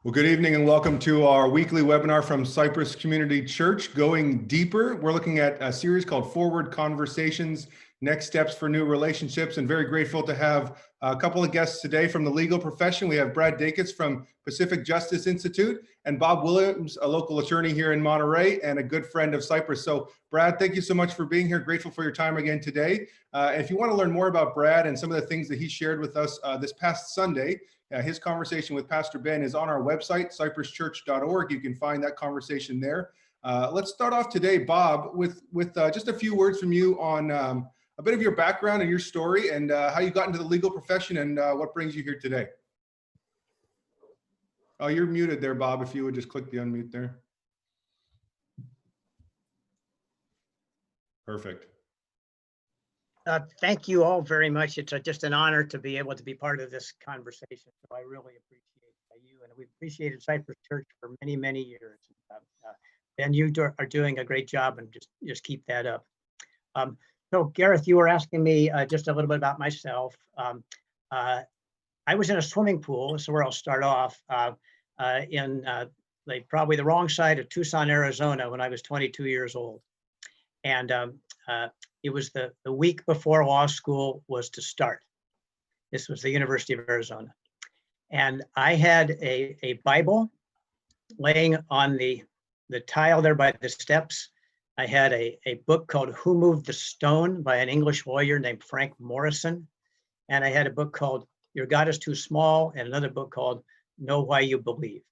Well, good evening and welcome to our weekly webinar from Cypress Community Church, Going Deeper. We're looking at a series called Forward Conversations, Next Steps for New Relationships, and very grateful to have a couple of guests today from the legal profession. We have Brad Dakitz from Pacific Justice Institute and Bob Williams, a local attorney here in Monterey and a good friend of Cypress. So Brad, thank you so much for being here. Grateful for your time again today. If you want to learn more about Brad and some of the things that he shared with us this past Sunday, his conversation with Pastor Ben is on our website, cypresschurch.org. You can find that conversation there. Let's start off today, Bob, with just a few words from you on a bit of your background and your story and how you got into the legal profession and what brings you here today. Oh, you're muted there, Bob, if you would just click the unmute there. Perfect. Thank you all very much. It's just an honor to be able to be part of this conversation. So I really appreciate you, and we've appreciated Cypress Church for many, many years. Ben, you are doing a great job, and just keep that up. So Gareth, you were asking me just a little bit about myself. I was in a swimming pool, so where I'll start off, in probably the wrong side of Tucson, Arizona, when I was 22 years old. And it was the week before law school was to start. This was the University of Arizona. And I had a Bible laying on the tile there by the steps. I had a book called Who Moved the Stone by an English lawyer named Frank Morrison. And I had a book called Your God is Too Small, and another book called Know Why You Believe.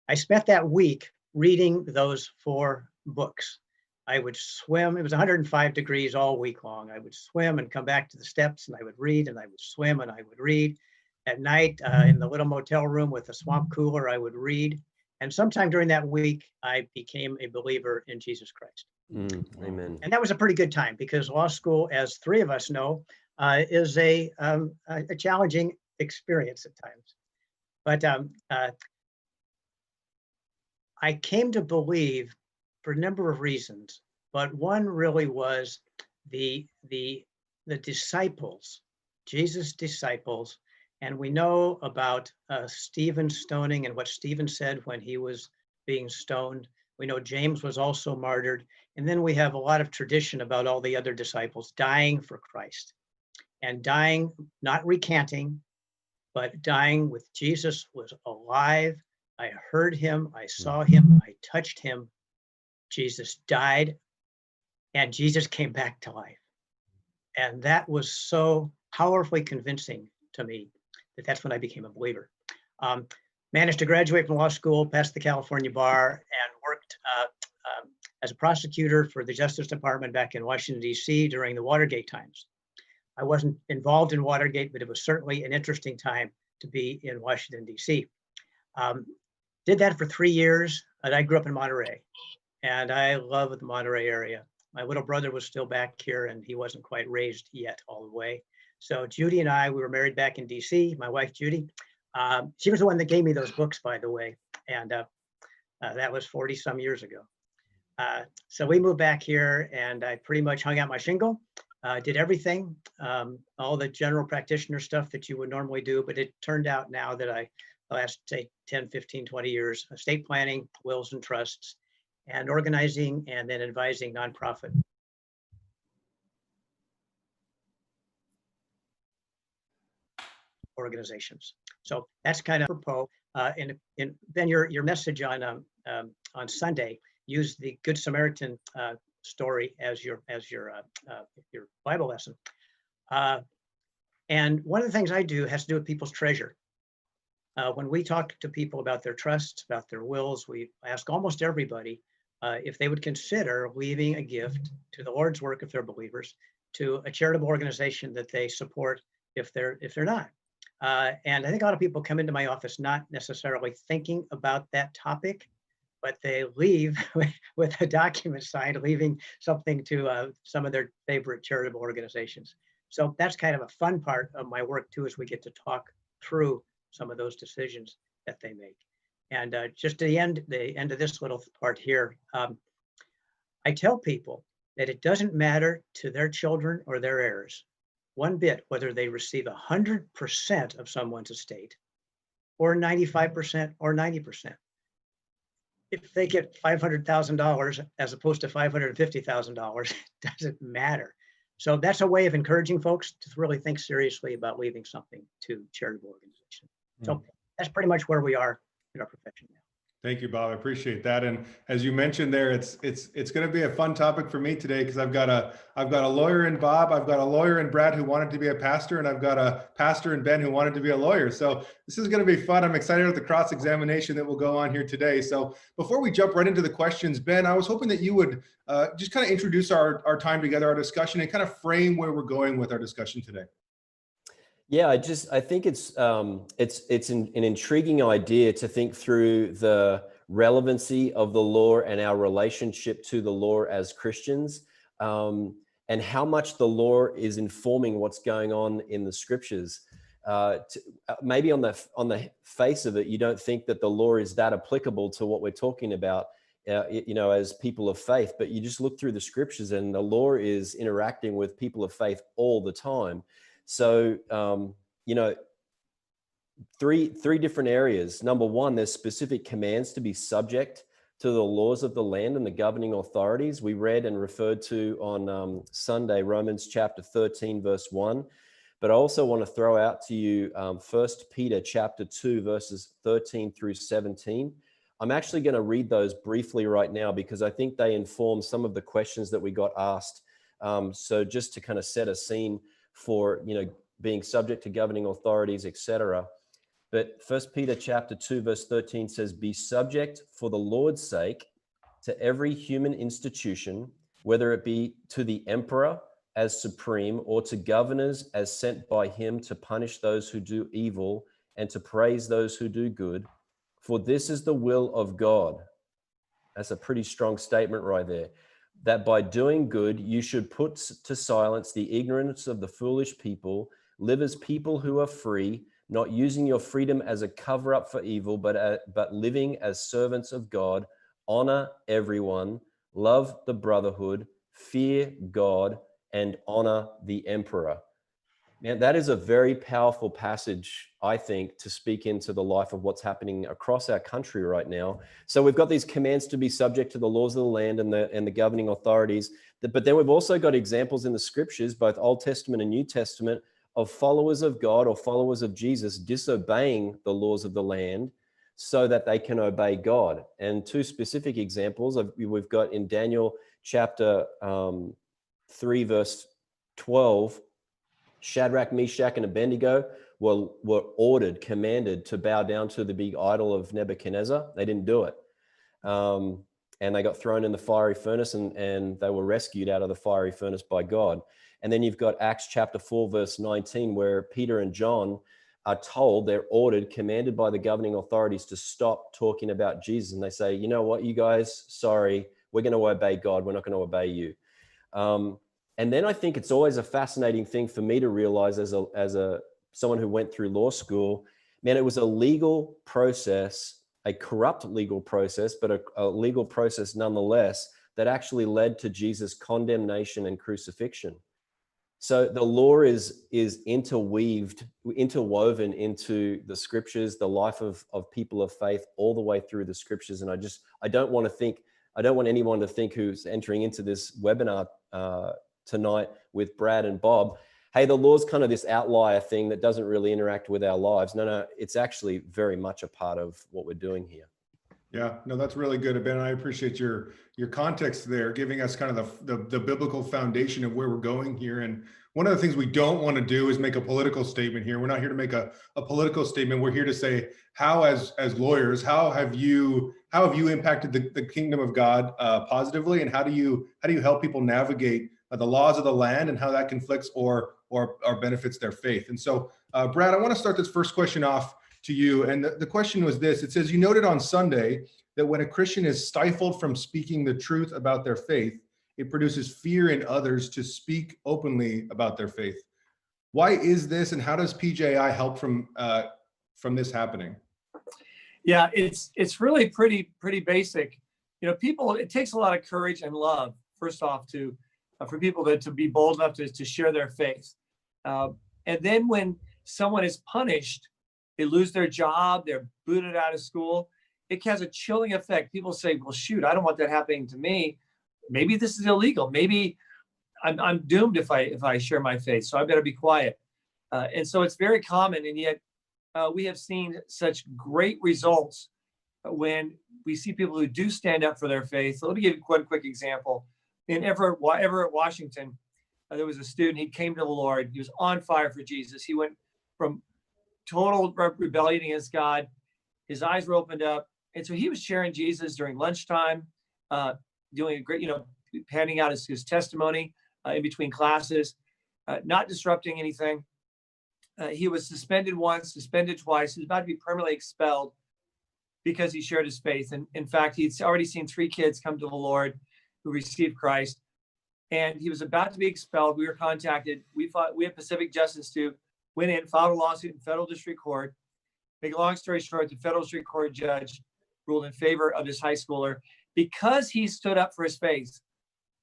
I spent that week reading those 4 books. I would swim. It was 105 degrees all week long. I would swim and come back to the steps, and I would read, and I would swim, and I would read. At night, in the little motel room with a swamp cooler, I would read. And sometime during that week, I became a believer in Jesus Christ. Amen. And that was a pretty good time, because law school, as 3 of us know, is a challenging experience at times. But I came to believe for a number of reasons, but one really was the disciples, Jesus' disciples. And we know about Stephen's stoning and what Stephen said when he was being stoned. We know James was also martyred. And then we have a lot of tradition about all the other disciples dying for Christ, and dying, not recanting, but dying with Jesus was alive. I heard him, I saw him, I touched him. Jesus died, and Jesus came back to life. And that was so powerfully convincing to me that that's when I became a believer. Managed to graduate from law school, passed the California bar, and worked as a prosecutor for the Justice Department back in Washington, D.C. during the Watergate times. I wasn't involved in Watergate, but it was certainly an interesting time to be in Washington, D.C. Did that for 3 years, and I grew up in Monterey. And I love the Monterey area. My little brother was still back here, and he wasn't quite raised yet all the way. So Judy and I, we were married back in DC. My wife, Judy, she was the one that gave me those books, by the way. And that was 40 some years ago. So we moved back here, and I pretty much hung out my shingle, did everything, all the general practitioner stuff that you would normally do. But it turned out now that the last, say, 10, 15, 20 years, estate planning, wills and trusts, and organizing and then advising nonprofit organizations. So that's kind of apropos. And then your message on Sunday used the Good Samaritan story as your Bible lesson. And one of the things I do has to do with people's treasure. When we talk to people about their trusts, about their wills, we ask almost everybody if they would consider leaving a gift to the Lord's work if they're believers, to a charitable organization that they support if they're not. And I think a lot of people come into my office not necessarily thinking about that topic, but they leave with a document signed, leaving something to some of their favorite charitable organizations. So that's kind of a fun part of my work too, as we get to talk through some of those decisions that they make. And just to the end of this little part here, I tell people that it doesn't matter to their children or their heirs one bit whether they receive 100% of someone's estate or 95% or 90%. If they get $500,000 as opposed to $550,000, it doesn't matter. So that's a way of encouraging folks to really think seriously about leaving something to charitable organizations. So that's pretty much where we are in our profession now. Thank you, Bob. I appreciate that. And as you mentioned there, it's going to be a fun topic for me today because I've got a lawyer in Bob, I've got a lawyer in Brad who wanted to be a pastor, and I've got a pastor in Ben who wanted to be a lawyer. So this is going to be fun. I'm excited about the cross-examination that will go on here today. So before we jump right into the questions, Ben, I was hoping that you would just kind of introduce our time together, our discussion, and kind of frame where we're going with our discussion today. Yeah, I think it's an intriguing idea to think through the relevancy of the law and our relationship to the law as Christians, and how much the law is informing what's going on in the scriptures. Maybe on the face of it, you don't think that the law is that applicable to what we're talking about, as people of faith, but you just look through the scriptures and the law is interacting with people of faith all the time. So, three different areas. Number one, there's specific commands to be subject to the laws of the land and the governing authorities. We read and referred to on Sunday, Romans chapter 13, verse 1. But I also want to throw out to you 1 Peter chapter 2, verses 13 through 17. I'm actually going to read those briefly right now because I think they inform some of the questions that we got asked. So just to kind of set a scene for, being subject to governing authorities, etc. But 1 Peter chapter 2, verse 13 says, "Be subject for the Lord's sake to every human institution, whether it be to the emperor as supreme or to governors as sent by him to punish those who do evil and to praise those who do good. For this is the will of God." That's a pretty strong statement right there. "That by doing good, you should put to silence the ignorance of the foolish people, live as people who are free, not using your freedom as a cover up for evil, but living as servants of God, honor everyone, love the brotherhood, fear God, and honor the emperor." And that is a very powerful passage, I think, to speak into the life of what's happening across our country right now. So we've got these commands to be subject to the laws of the land and the governing authorities. But then we've also got examples in the scriptures, both Old Testament and New Testament, of followers of God or followers of Jesus disobeying the laws of the land so that they can obey God. And two specific examples we've got in Daniel chapter 3, verse 12, Shadrach, Meshach, and Abednego were commanded to bow down to the big idol of Nebuchadnezzar. They didn't do it. And they got thrown in the fiery furnace and they were rescued out of the fiery furnace by God. And then you've got Acts chapter 4, verse 19, where Peter and John are told, they're ordered, commanded by the governing authorities to stop talking about Jesus. And they say, "You know what, you guys, sorry, we're going to obey God. We're not going to obey you." And then I think it's always a fascinating thing for me to realize as someone who went through law school, man, it was a legal process, a corrupt legal process, but a legal process nonetheless that actually led to Jesus' condemnation and crucifixion. So the law is interwoven into the scriptures, the life of people of faith all the way through the scriptures. And I don't want anyone to think who's entering into this webinar tonight with Brad and Bob, hey, the law's kind of this outlier thing that doesn't really interact with our lives. No, it's actually very much a part of what we're doing here. Yeah, no, that's really good, Ben. I appreciate your context there, giving us kind of the biblical foundation of where we're going here. And one of the things we don't want to do is make a political statement here. We're not here to make a political statement. We're here to say, how as lawyers, how have you impacted the kingdom of God positively, and how do you help people navigate the laws of the land and how that conflicts or benefits their faith? And so, Brad, I want to start this first question off to you. And the question was this. It says, you noted on Sunday that when a Christian is stifled from speaking the truth about their faith, it produces fear in others to speak openly about their faith. Why is this, and how does PJI help from this happening? Yeah, it's really pretty basic. It takes a lot of courage and love, first off, for people to be bold enough to share their faith. And then when someone is punished they lose their job, they're booted out of school. It has a chilling effect. People say, well, shoot, I don't want that happening to me. Maybe this is illegal. Maybe I'm doomed if I share my faith, so I better be quiet. And so it's very common, and yet we have seen such great results when we see people who do stand up for their faith. So let me give you one quick example. In Everett, Washington, there was a student. He came to the Lord. He was on fire for Jesus. He went from total rebellion against God. His eyes were opened up, and so he was sharing Jesus during lunchtime, doing a great, handing out his testimony in between classes, not disrupting anything. He was suspended once, suspended twice. He was about to be permanently expelled because he shared his faith. And in fact, he'd already seen 3 kids come to the Lord who received Christ. And he was about to be expelled. We were contacted. We at Pacific Justice Institute went in, filed a lawsuit in federal district court. Make a long story short, the federal district court judge ruled in favor of this high schooler because he stood up for his faith.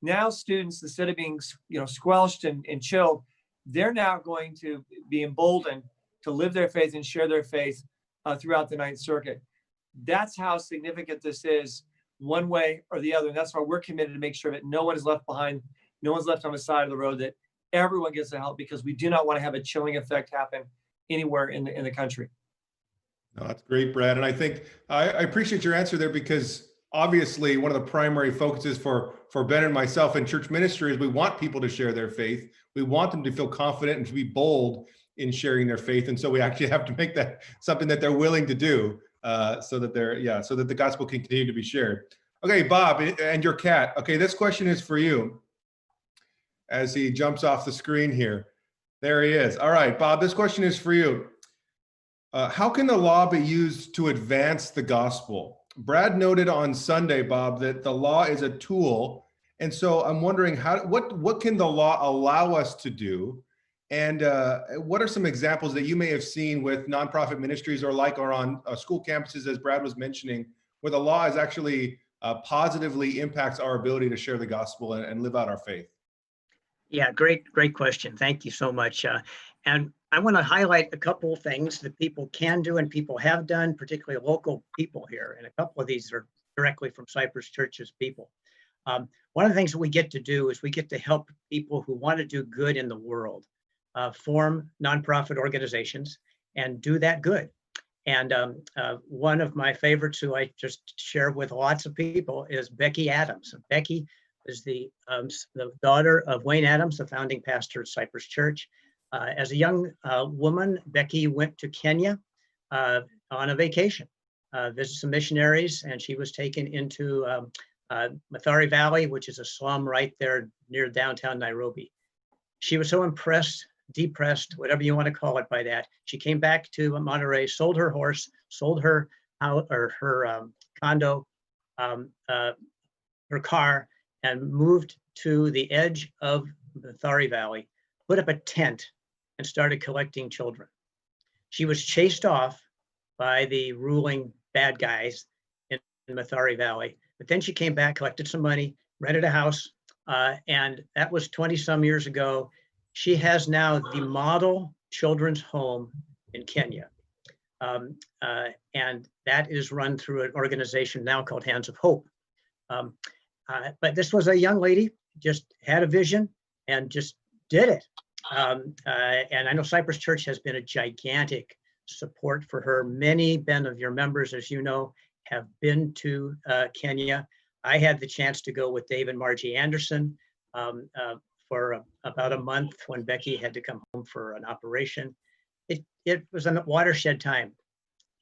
Now students, instead of being squelched and chilled, they're now going to be emboldened to live their faith and share their faith throughout the Ninth Circuit. That's how significant this is, one way or the other. And that's why we're committed to make sure that no one is left behind, no one's left on the side of the road, that everyone gets the help, because we do not want to have a chilling effect happen anywhere in the country. No, that's great, Brad. And I think I appreciate your answer there, because obviously one of the primary focuses for Ben and myself in church ministry is we want people to share their faith. We want them to feel confident and to be bold in sharing their faith. And so we actually have to make that something that they're willing to do, so that the gospel can continue to be shared. Okay, Bob, and your cat. Okay, this question is for you as he jumps off the screen here. There he is. All right, Bob, this question is for you. How can the law be used to advance the gospel? Brad noted on Sunday, Bob, that the law is a tool. And so I'm wondering, what can the law allow us to do? And what are some examples that you may have seen with nonprofit ministries or on school campuses, as Brad was mentioning, where the law is actually positively impacts our ability to share the gospel and live out our faith? Yeah, great question. Thank you so much. And I want to highlight a couple of things that people can do and people have done, particularly local people here. And a couple of these are directly from Cypress Church's people. One of the things that we get to do is we get to help people who want to do good in the world form nonprofit organizations and do that good. And one of my favorites, who I just share with lots of people, is Becky Adams. Becky is the daughter of Wayne Adams, the founding pastor of Cypress Church. As a young woman, Becky went to Kenya on a vacation, visit some missionaries, and she was taken into Mathare Valley, which is a slum right there near downtown Nairobi. She was so impressed, depressed, whatever you want to call it by that. She came back to Monterey, sold her horse, sold her condo, her car, and moved to the edge of Mathare Valley, put up a tent, and started collecting children. She was chased off by the ruling bad guys in Mathare Valley, but then she came back, collected some money, rented a house, and that was 20 some years ago. She has now the model children's home in Kenya. And that is run through an organization now called Hands of Hope. But this was a young lady, just had a vision and just did it. And I know Cypress Church has been a gigantic support for her. Many, Ben, of your members, as you know, have been to Kenya. I had the chance to go with Dave and Margie Anderson for about a month when Becky had to come home for an operation. It was a watershed time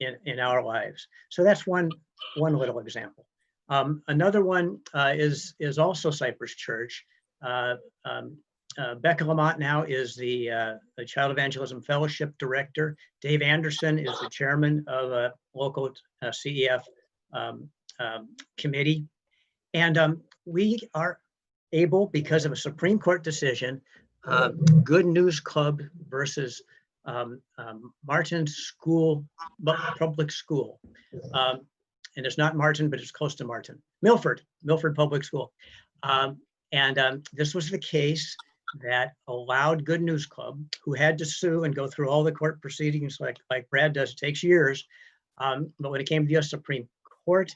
in our lives. So that's one little example. Another one is also Cypress Church. Becca Lamont now is the Child Evangelism Fellowship Director. Dave Anderson is the chairman of a local CEF committee. And we are able, because of a Supreme Court decision, Good News Club versus Martin School, Public School. And it's not Martin, but it's close to Martin. Milford Public School. And this was the case that allowed Good News Club, who had to sue and go through all the court proceedings like Brad does, it takes years. But when it came to the U.S. Supreme Court,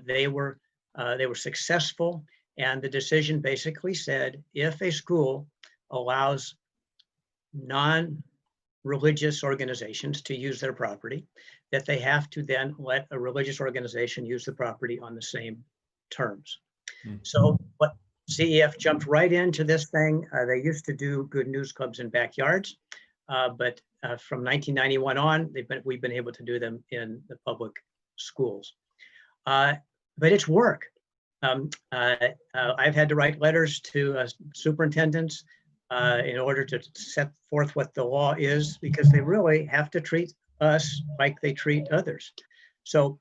they were successful, and the decision basically said if a school allows non-religious organizations to use their property, that they have to then let a religious organization use the property on the same terms. So what CEF jumped right into this thing. They used to do Good News Clubs in backyards, but from 1991 on, we've been able to do them in the public schools. But it's work. I've had to write letters to superintendents in order to set forth what the law is, because they really have to treat us like they treat others. So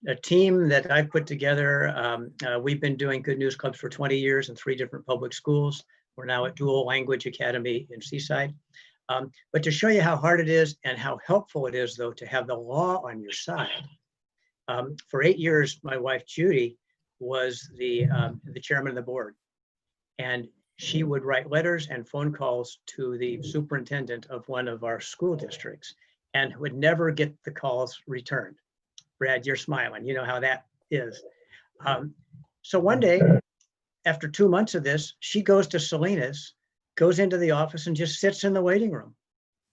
a team that I've put together, we've been doing Good News Clubs for 20 years in 3 different public schools. We're now at Dual Language Academy in Seaside. But to show you how hard it is and how helpful it is, though, to have the law on your side. For 8 years, my wife, Judy, was the chairman of the board. And she would write letters and phone calls to the superintendent of one of our school districts and would never get the calls returned. Brad, you're smiling. You know how that is. So one day, after 2 months of this, she goes to Salinas, goes into the office and just sits in the waiting room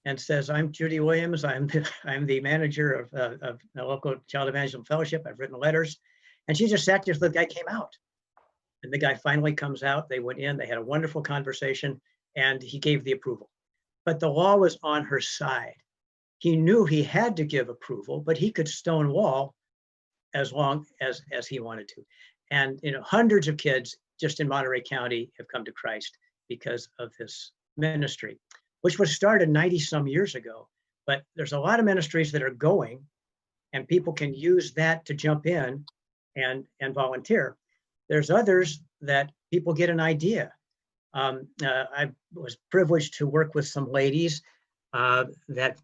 and says, I'm Judy Williams. I'm the manager of the local Child Evangelism Fellowship. I've written letters. And she just sat there till the guy came out. And the guy finally comes out. They went in, they had a wonderful conversation, and he gave the approval. But the law was on her side. He knew he had to give approval, but he could stonewall as long as he wanted to. And hundreds of kids just in Monterey County have come to Christ because of this ministry, which was started 90 some years ago. But there's a lot of ministries that are going, and people can use that to jump in and volunteer. There's others that people get an idea. I was privileged to work with some ladies that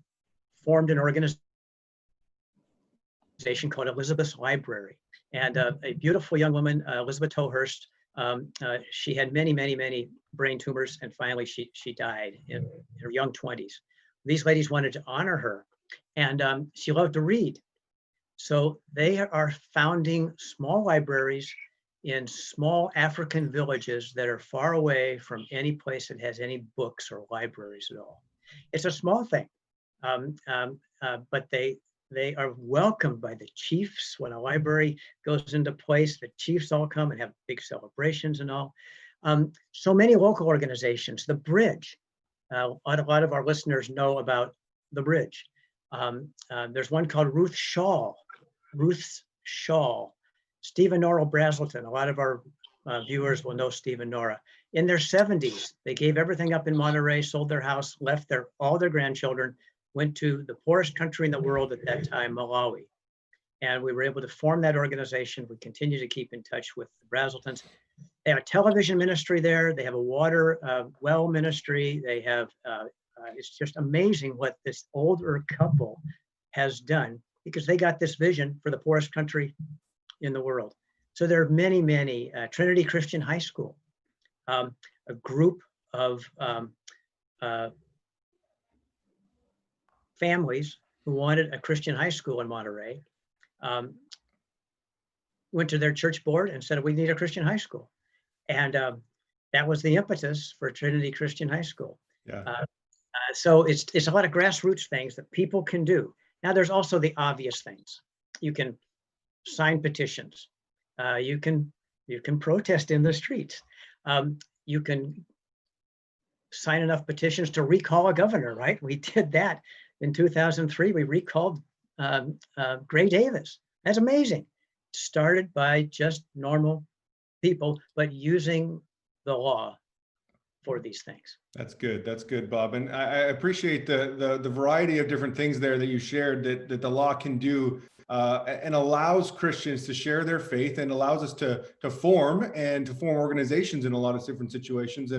formed an organization called Elizabeth's Library. And a beautiful young woman, Elizabeth Tohurst, she had many brain tumors, and finally she died in her young 20s. These ladies wanted to honor her, and she loved to read. So they are founding small libraries in small African villages that are far away from any place that has any books or libraries at all. It's a small thing, but they are welcomed by the chiefs. When a library goes into place, the chiefs all come and have big celebrations and all. So many local organizations, the Bridge. A lot of our listeners know about the Bridge. There's one called Ruth's Shawl. Steve and Nora Brazelton, a lot of our viewers will know Steve and Nora. In their 70s, they gave everything up in Monterey, sold their house, left all their grandchildren, went to the poorest country in the world at that time, Malawi. And we were able to form that organization. We continue to keep in touch with the Brazeltons. They have a television ministry there. They have a water well ministry. They have, it's just amazing what this older couple has done, because they got this vision for the poorest country in the world. So there are many, Trinity Christian High School, a group of families who wanted a Christian high school in Monterey, went to their church board and said, we need a Christian high school. And that was the impetus for Trinity Christian High School. Yeah. So it's a lot of grassroots things that people can do. Now there's also the obvious things. You can sign petitions. You can protest in the streets. You can sign enough petitions to recall a governor, right? We did that in 2003. We recalled Gray Davis. That's amazing. Started by just normal people, but using the law for these things. That's good. That's good, Bob. And I appreciate the variety of different things there that you shared that the law can do and allows Christians to share their faith and allows us to form organizations in a lot of different situations.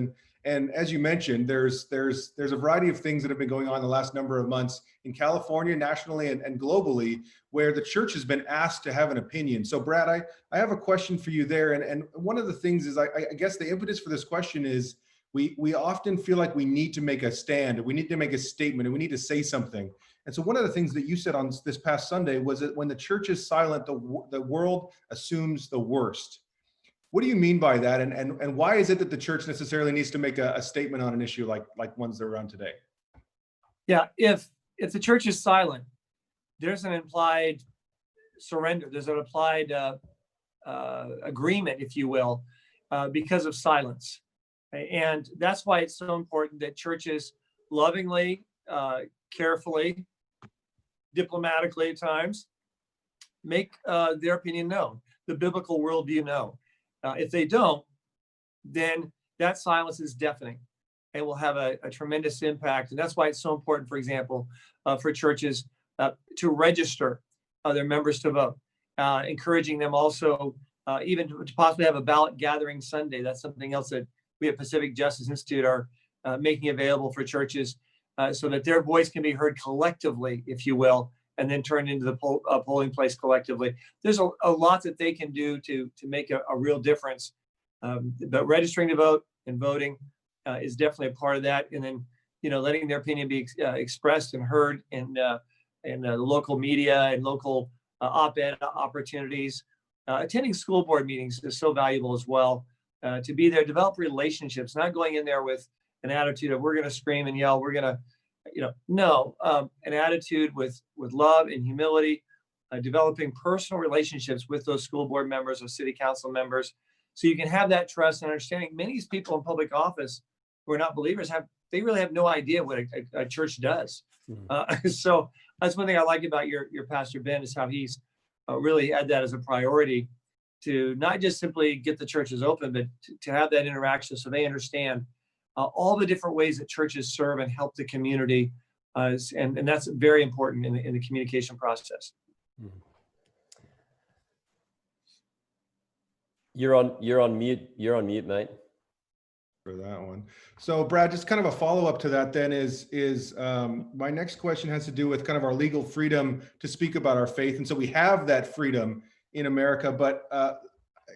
And as you mentioned, there's a variety of things that have been going on the last number of months in California, nationally, and globally, where the church has been asked to have an opinion. So Brad, I have a question for you there. And one of the things is, I guess the impetus for this question is, we often feel like we need to make a stand, we need to make a statement, and we need to say something. And so one of the things that you said on this past Sunday was that when the church is silent, the world assumes the worst. What do you mean by that? And why is it that the church necessarily needs to make a statement on an issue like ones that are around today? Yeah, if the church is silent, there's an implied surrender. There's an implied agreement, if you will, because of silence. And that's why it's so important that churches lovingly, carefully, diplomatically at times, make their opinion known, the biblical worldview known. If they don't, then that silence is deafening and will have a tremendous impact. And that's why it's so important, for example, for churches to register their members to vote, encouraging them also even to possibly have a ballot gathering Sunday. That's something else that we at Pacific Justice Institute are making available for churches so that their voice can be heard collectively, if you will, and then turned into the polling place collectively. There's a lot that they can do to make a real difference. But registering to vote and voting is definitely a part of that. And then, letting their opinion be expressed and heard in the local media and local op-ed opportunities. Attending school board meetings is so valuable as well. To be there, develop relationships, not going in there with an attitude of we're going to scream and yell, we're going to, an attitude with love and humility, developing personal relationships with those school board members or city council members, so you can have that trust and understanding. Many of these people in public office who are not believers they really have no idea what a church does. Mm-hmm. So that's one thing I like about your pastor Ben, is how he's really had that as a priority to not just simply get the churches open, but to have that interaction so they understand all the different ways that churches serve and help the community, and that's very important in the communication process. You're on mute. You're on mute, mate. For that one. So Brad, just kind of a follow-up to that then is my next question has to do with kind of our legal freedom to speak about our faith. And so we have that freedom in America, but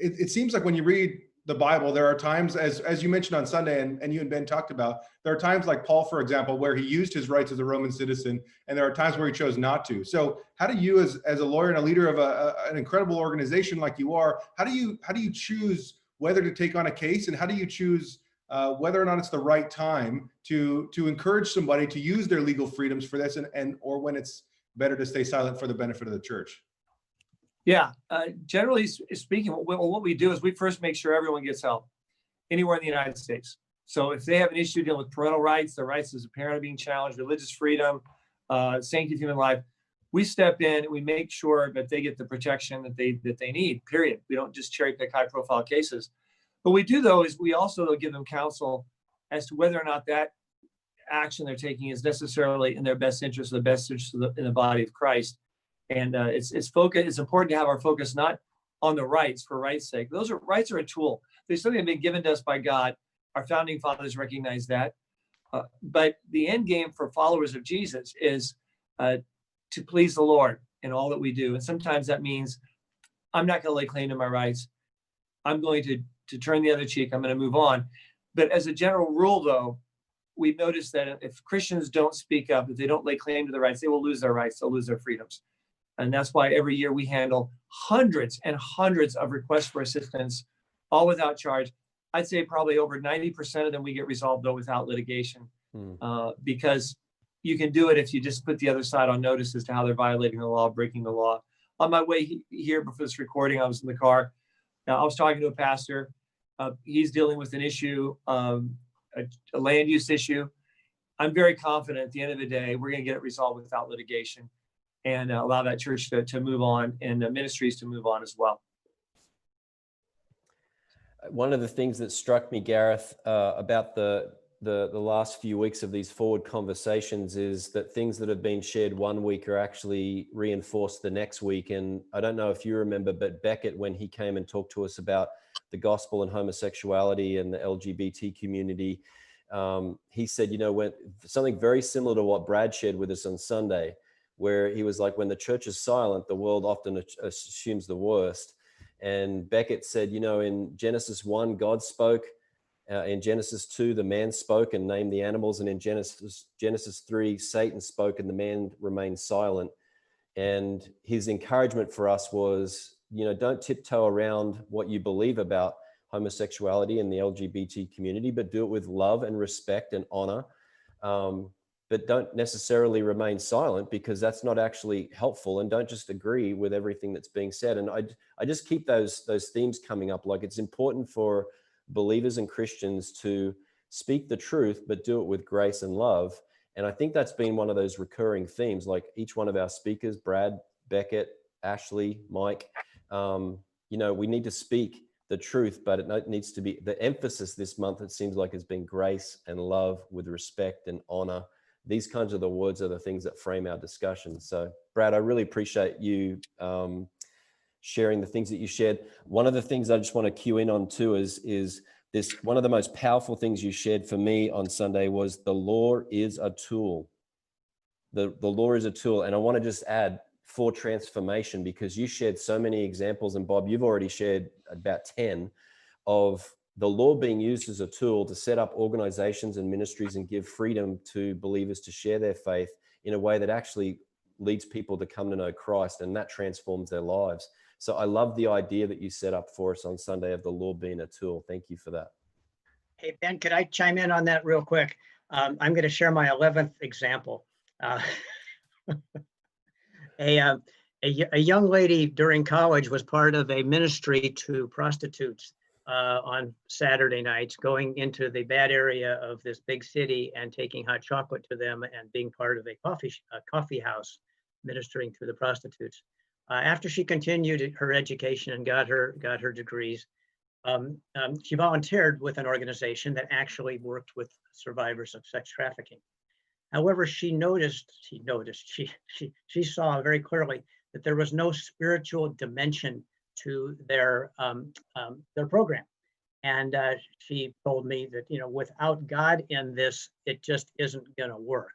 it seems like when you read the Bible, there are times, as you mentioned on Sunday, and you and Ben talked about, there are times like Paul, for example, where he used his rights as a Roman citizen, and there are times where he chose not to. So how do you, as a lawyer and a leader of an incredible organization like you are, how do you choose whether to take on a case, and how do you choose whether or not it's the right time to encourage somebody to use their legal freedoms for this, or when it's better to stay silent for the benefit of the church? Yeah, generally speaking, what we do is we first make sure everyone gets help anywhere in the United States. So if they have an issue dealing with parental rights, their rights as a parent are being challenged, religious freedom, sanctity of human life, we step in and we make sure that they get the protection that they need, period. We don't just cherry pick high profile cases. What we do, though, is we also give them counsel as to whether or not that action they're taking is necessarily in their best interest, or the best interest in the body of Christ. And it's important to have our focus not on the rights for rights' sake. Rights are a tool. They're something that have been given to us by God. Our founding fathers recognize that. But the end game for followers of Jesus is to please the Lord in all that we do. And sometimes that means I'm not going to lay claim to my rights. I'm going to turn the other cheek. I'm going to move on. But as a general rule, though, we've noticed that if Christians don't speak up, if they don't lay claim to their rights, they will lose their rights. They'll lose their freedoms. And that's why every year we handle hundreds and hundreds of requests for assistance, all without charge. I'd say probably over 90% of them we get resolved, though, without litigation, because you can do it if you just put the other side on notice as to how they're violating the law, breaking the law. On my way here before this recording, I was in the car. I was talking to a pastor. He's dealing with an issue, a land use issue. I'm very confident at the end of the day, we're going to get it resolved without litigation, and allow that church to move on, and ministries to move on as well. One of the things that struck me, Gareth, about the the last few weeks of these forward conversations is that things that have been shared one week are actually reinforced the next week. And I don't know if you remember, but Beckett, when he came and talked to us about the gospel and homosexuality and the LGBT community, he said, you know, when something very similar to what Brad shared with us on Sunday, where he was like, when the church is silent, the world often assumes the worst. And Beckett said, you know, in Genesis 1, God spoke. In Genesis 2, the man spoke and named the animals. And in Genesis 3, Satan spoke and the man remained silent. And his encouragement for us was, you know, don't tiptoe around what you believe about homosexuality and the LGBT community, but do it with love and respect and honor. But don't necessarily remain silent, because that's not actually helpful. And don't just agree with everything that's being said. And I just keep those themes coming up. Like, it's important for believers and Christians to speak the truth, but do it with grace and love. And I think that's been one of those recurring themes. Like, each one of our speakers, Brad, Beckett, Ashley, Mike, you know, we need to speak the truth, but it needs to be, the emphasis this month, it seems like, has been grace and love with respect and honor. These kinds of the words are the things that frame our discussion. So Brad, I really appreciate you sharing the things that you shared. One of the things I just want to cue in on too is this, one of the most powerful things you shared for me on Sunday was the law is a tool. The law is a tool. And I want to just add, for transformation, because you shared so many examples, and Bob, you've already shared about 10 of the law being used as a tool to set up organizations and ministries and give freedom to believers to share their faith in a way that actually leads people to come to know Christ, and that transforms their lives. So I love the idea that you set up for us on Sunday of the law being a tool. Thank you for that. Hey, Ben, could I chime in on that real quick? I'm going to share my 11th example. A young lady during college was part of a ministry to prostitutes on Saturday nights, going into the bad area of this big city and taking hot chocolate to them and being part of a coffee house ministering to the prostitutes. After she continued her education and got her degrees, she volunteered with an organization that actually worked with survivors of sex trafficking. However, she saw very clearly that there was no spiritual dimension to their program. And she told me that, you know, without God in this, it just isn't going to work.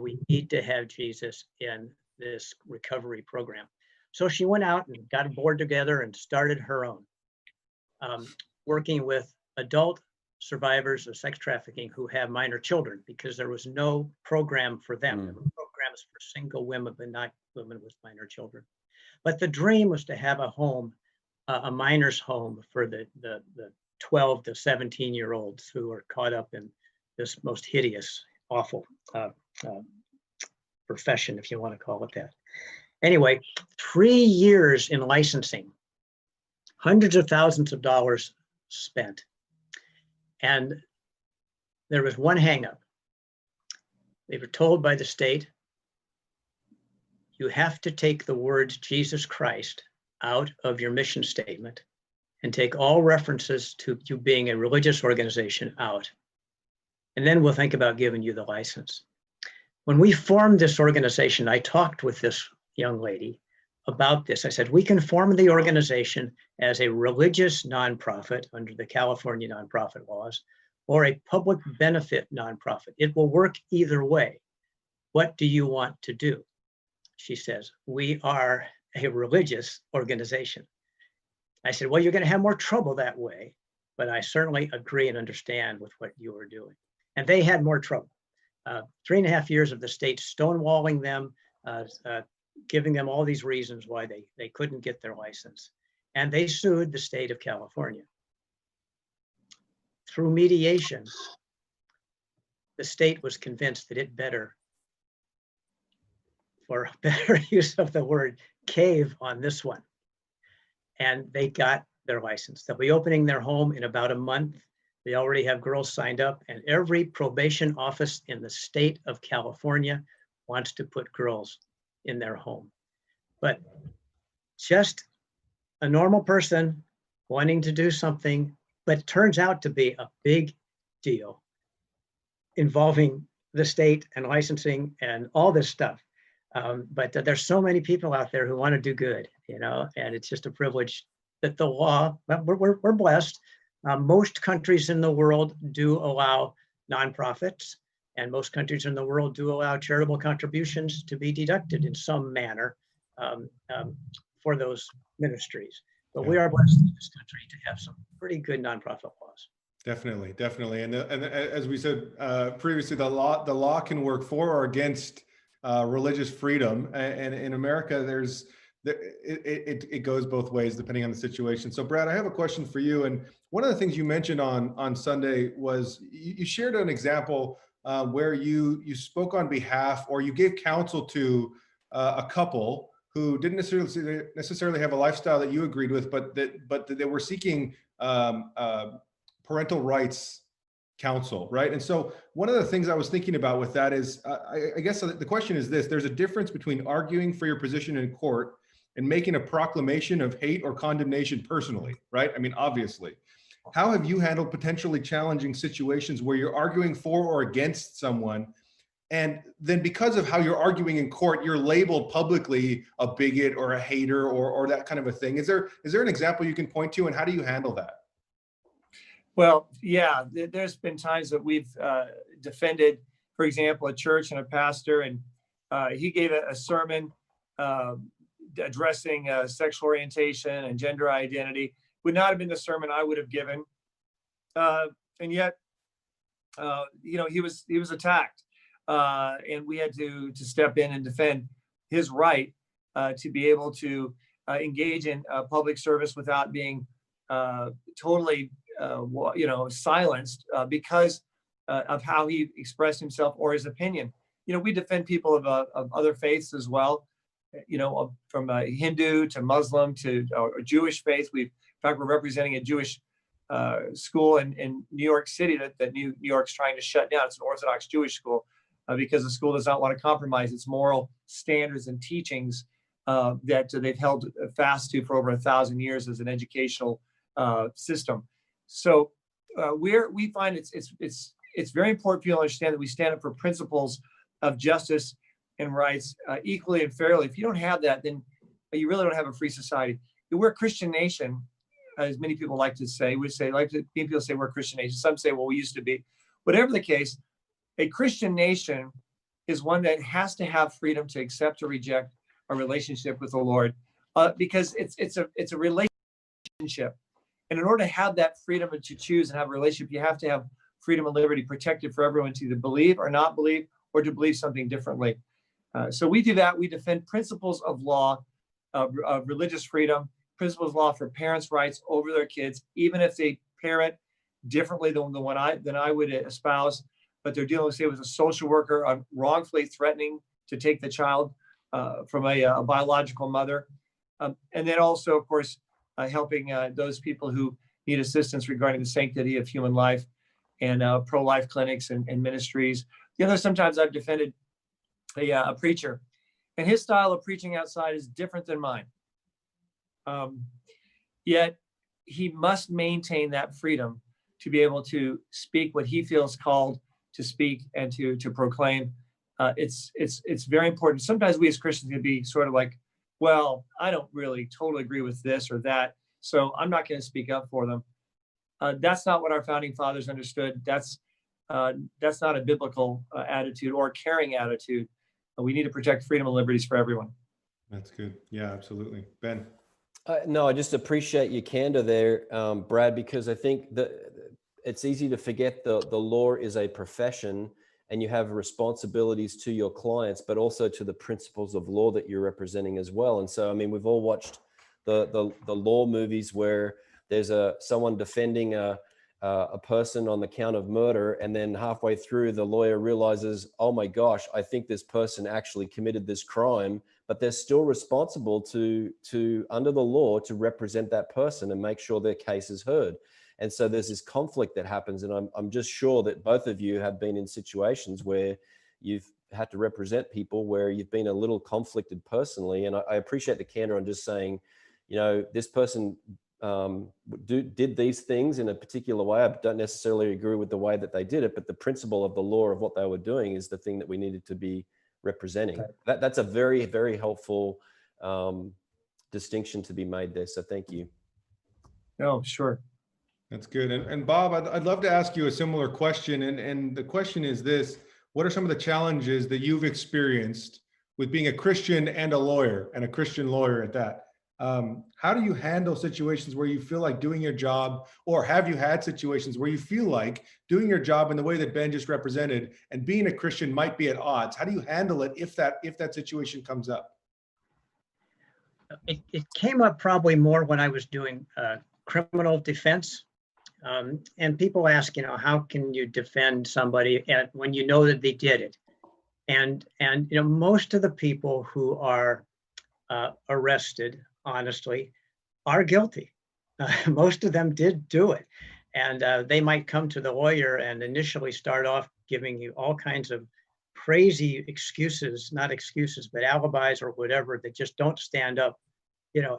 We need to have Jesus in this recovery program. So she went out and got a board together and started her own, working with adult survivors of sex trafficking who have minor children, because there was no program for them. There were programs for single women, but not women with minor children. But the dream was to have a home, a minor's home for the 12 to 17-year-olds who are caught up in this most hideous, awful profession, if you want to call it that. Anyway, 3 years in licensing, hundreds of thousands of dollars spent. And there was one hangup. They were told by the state, you have to take the words Jesus Christ out of your mission statement and take all references to you being a religious organization out. And then we'll think about giving you the license. When we formed this organization, I talked with this young lady about this. I said, we can form the organization as a religious nonprofit under the California nonprofit laws, or a public benefit nonprofit. It will work either way. What do you want to do? She says, we are a religious organization. I said, well, you're going to have more trouble that way, but I certainly agree and understand with what you are doing. And they had more trouble. 3.5 years of the state stonewalling them, giving them all these reasons why they couldn't get their license. And they sued the state of California. Through mediation, the state was convinced that it better, for better use of the word, cave on this one. And they got their license. They'll be opening their home in about a month. They already have girls signed up, and every probation office in the state of California wants to put girls in their home. But just a normal person wanting to do something, but it turns out to be a big deal. involving the state and licensing and all this stuff. But there's so many people out there who want to do good, and it's just a privilege that the law, we're blessed. Most countries in the world do allow nonprofits, and most countries in the world do allow charitable contributions to be deducted in some manner for those ministries. But we are blessed in this country to have some pretty good nonprofit laws. Definitely, definitely. And as we said previously, the law can work for or against religious freedom. And in America, it goes both ways depending on the situation. So Brad, I have a question for you. And one of the things you mentioned on Sunday was you shared an example where you spoke on behalf, or you gave counsel to a couple who didn't necessarily have a lifestyle that you agreed with, but that they were seeking parental rights counsel, right? And so one of the things I was thinking about with that is, I guess the question is this: there's a difference between arguing for your position in court and making a proclamation of hate or condemnation personally, right? I mean, obviously. How have you handled potentially challenging situations where you're arguing for or against someone, and then because of how you're arguing in court, you're labeled publicly a bigot or a hater or that kind of a thing? Is there an example you can point to, and how do you handle that? Well, yeah, there's been times that we've defended, for example, a church and a pastor, and he gave a sermon addressing sexual orientation and gender identity. Would not have been the sermon I would have given, and yet, he was attacked, and we had to step in and defend his right to be able to engage in public service without being totally silenced because of how he expressed himself or his opinion. We defend people of other faiths as well, from Hindu to Muslim to Jewish faith. In fact, we're representing a Jewish school in New York City that New York's trying to shut down. It's an Orthodox Jewish school because the school does not want to compromise its moral standards and teachings that they've held fast to for over 1,000 years as an educational system. So we find it's very important for you to understand that we stand up for principles of justice and rights equally and fairly. If you don't have that, then you really don't have a free society. We're a Christian nation, as many people like to say. People say we're a Christian nation. Some say, well, we used to be. Whatever the case, a Christian nation is one that has to have freedom to accept or reject a relationship with the Lord, because it's a relationship. And in order to have that freedom to choose and have a relationship, you have to have freedom and liberty protected for everyone to either believe or not believe, or to believe something differently. So we do that. We defend principles of law, of religious freedom, principles of law for parents' rights over their kids, even if they parent differently than I would espouse, but they're dealing, say, with a social worker wrongfully threatening to take the child from a biological mother. And then also, of course, helping those people who need assistance regarding the sanctity of human life, and pro-life clinics and ministries. Sometimes I've defended a preacher, and his style of preaching outside is different than mine. Yet he must maintain that freedom to be able to speak what he feels called to speak and to proclaim. It's very important. Sometimes we as Christians can be sort of like, well, I don't really totally agree with this or that, so I'm not going to speak up for them. That's not what our founding fathers understood. That's not a biblical attitude or a caring attitude. We need to protect freedom and liberties for everyone. That's good. Yeah, absolutely. Ben. No, I just appreciate your candor there, Brad, because I think that it's easy to forget the law is a profession, and you have responsibilities to your clients, but also to the principles of law that you're representing as well. And so, I mean, we've all watched the law movies where there's someone defending a person on the count of murder, and then halfway through the lawyer realizes, oh my gosh, I think this person actually committed this crime, but they're still responsible to under the law to represent that person and make sure their case is heard. And so there's this conflict that happens, and I'm just sure that both of you have been in situations where you've had to represent people where you've been a little conflicted personally. And I appreciate the candor on just saying, this person did these things in a particular way. I don't necessarily agree with the way that they did it, but the principle of the law of what they were doing is the thing that we needed to be representing. That's a very, very helpful distinction to be made there. So thank you. No, sure. That's good. And Bob, I'd love to ask you a similar question. And the question is this: what are some of the challenges that you've experienced with being a Christian and a lawyer, and a Christian lawyer at that? How do you handle situations where you feel like doing your job, or have you had situations where you feel like doing your job in the way that Ben just represented and being a Christian might be at odds? How do you handle it if that situation comes up? It came up probably more when I was doing criminal defense. And people ask, how can you defend somebody when you know that they did it? And most of the people who are arrested, honestly, are guilty. Most of them did do it. And they might come to the lawyer and initially start off giving you all kinds of crazy excuses, not excuses, but alibis or whatever that just don't stand up,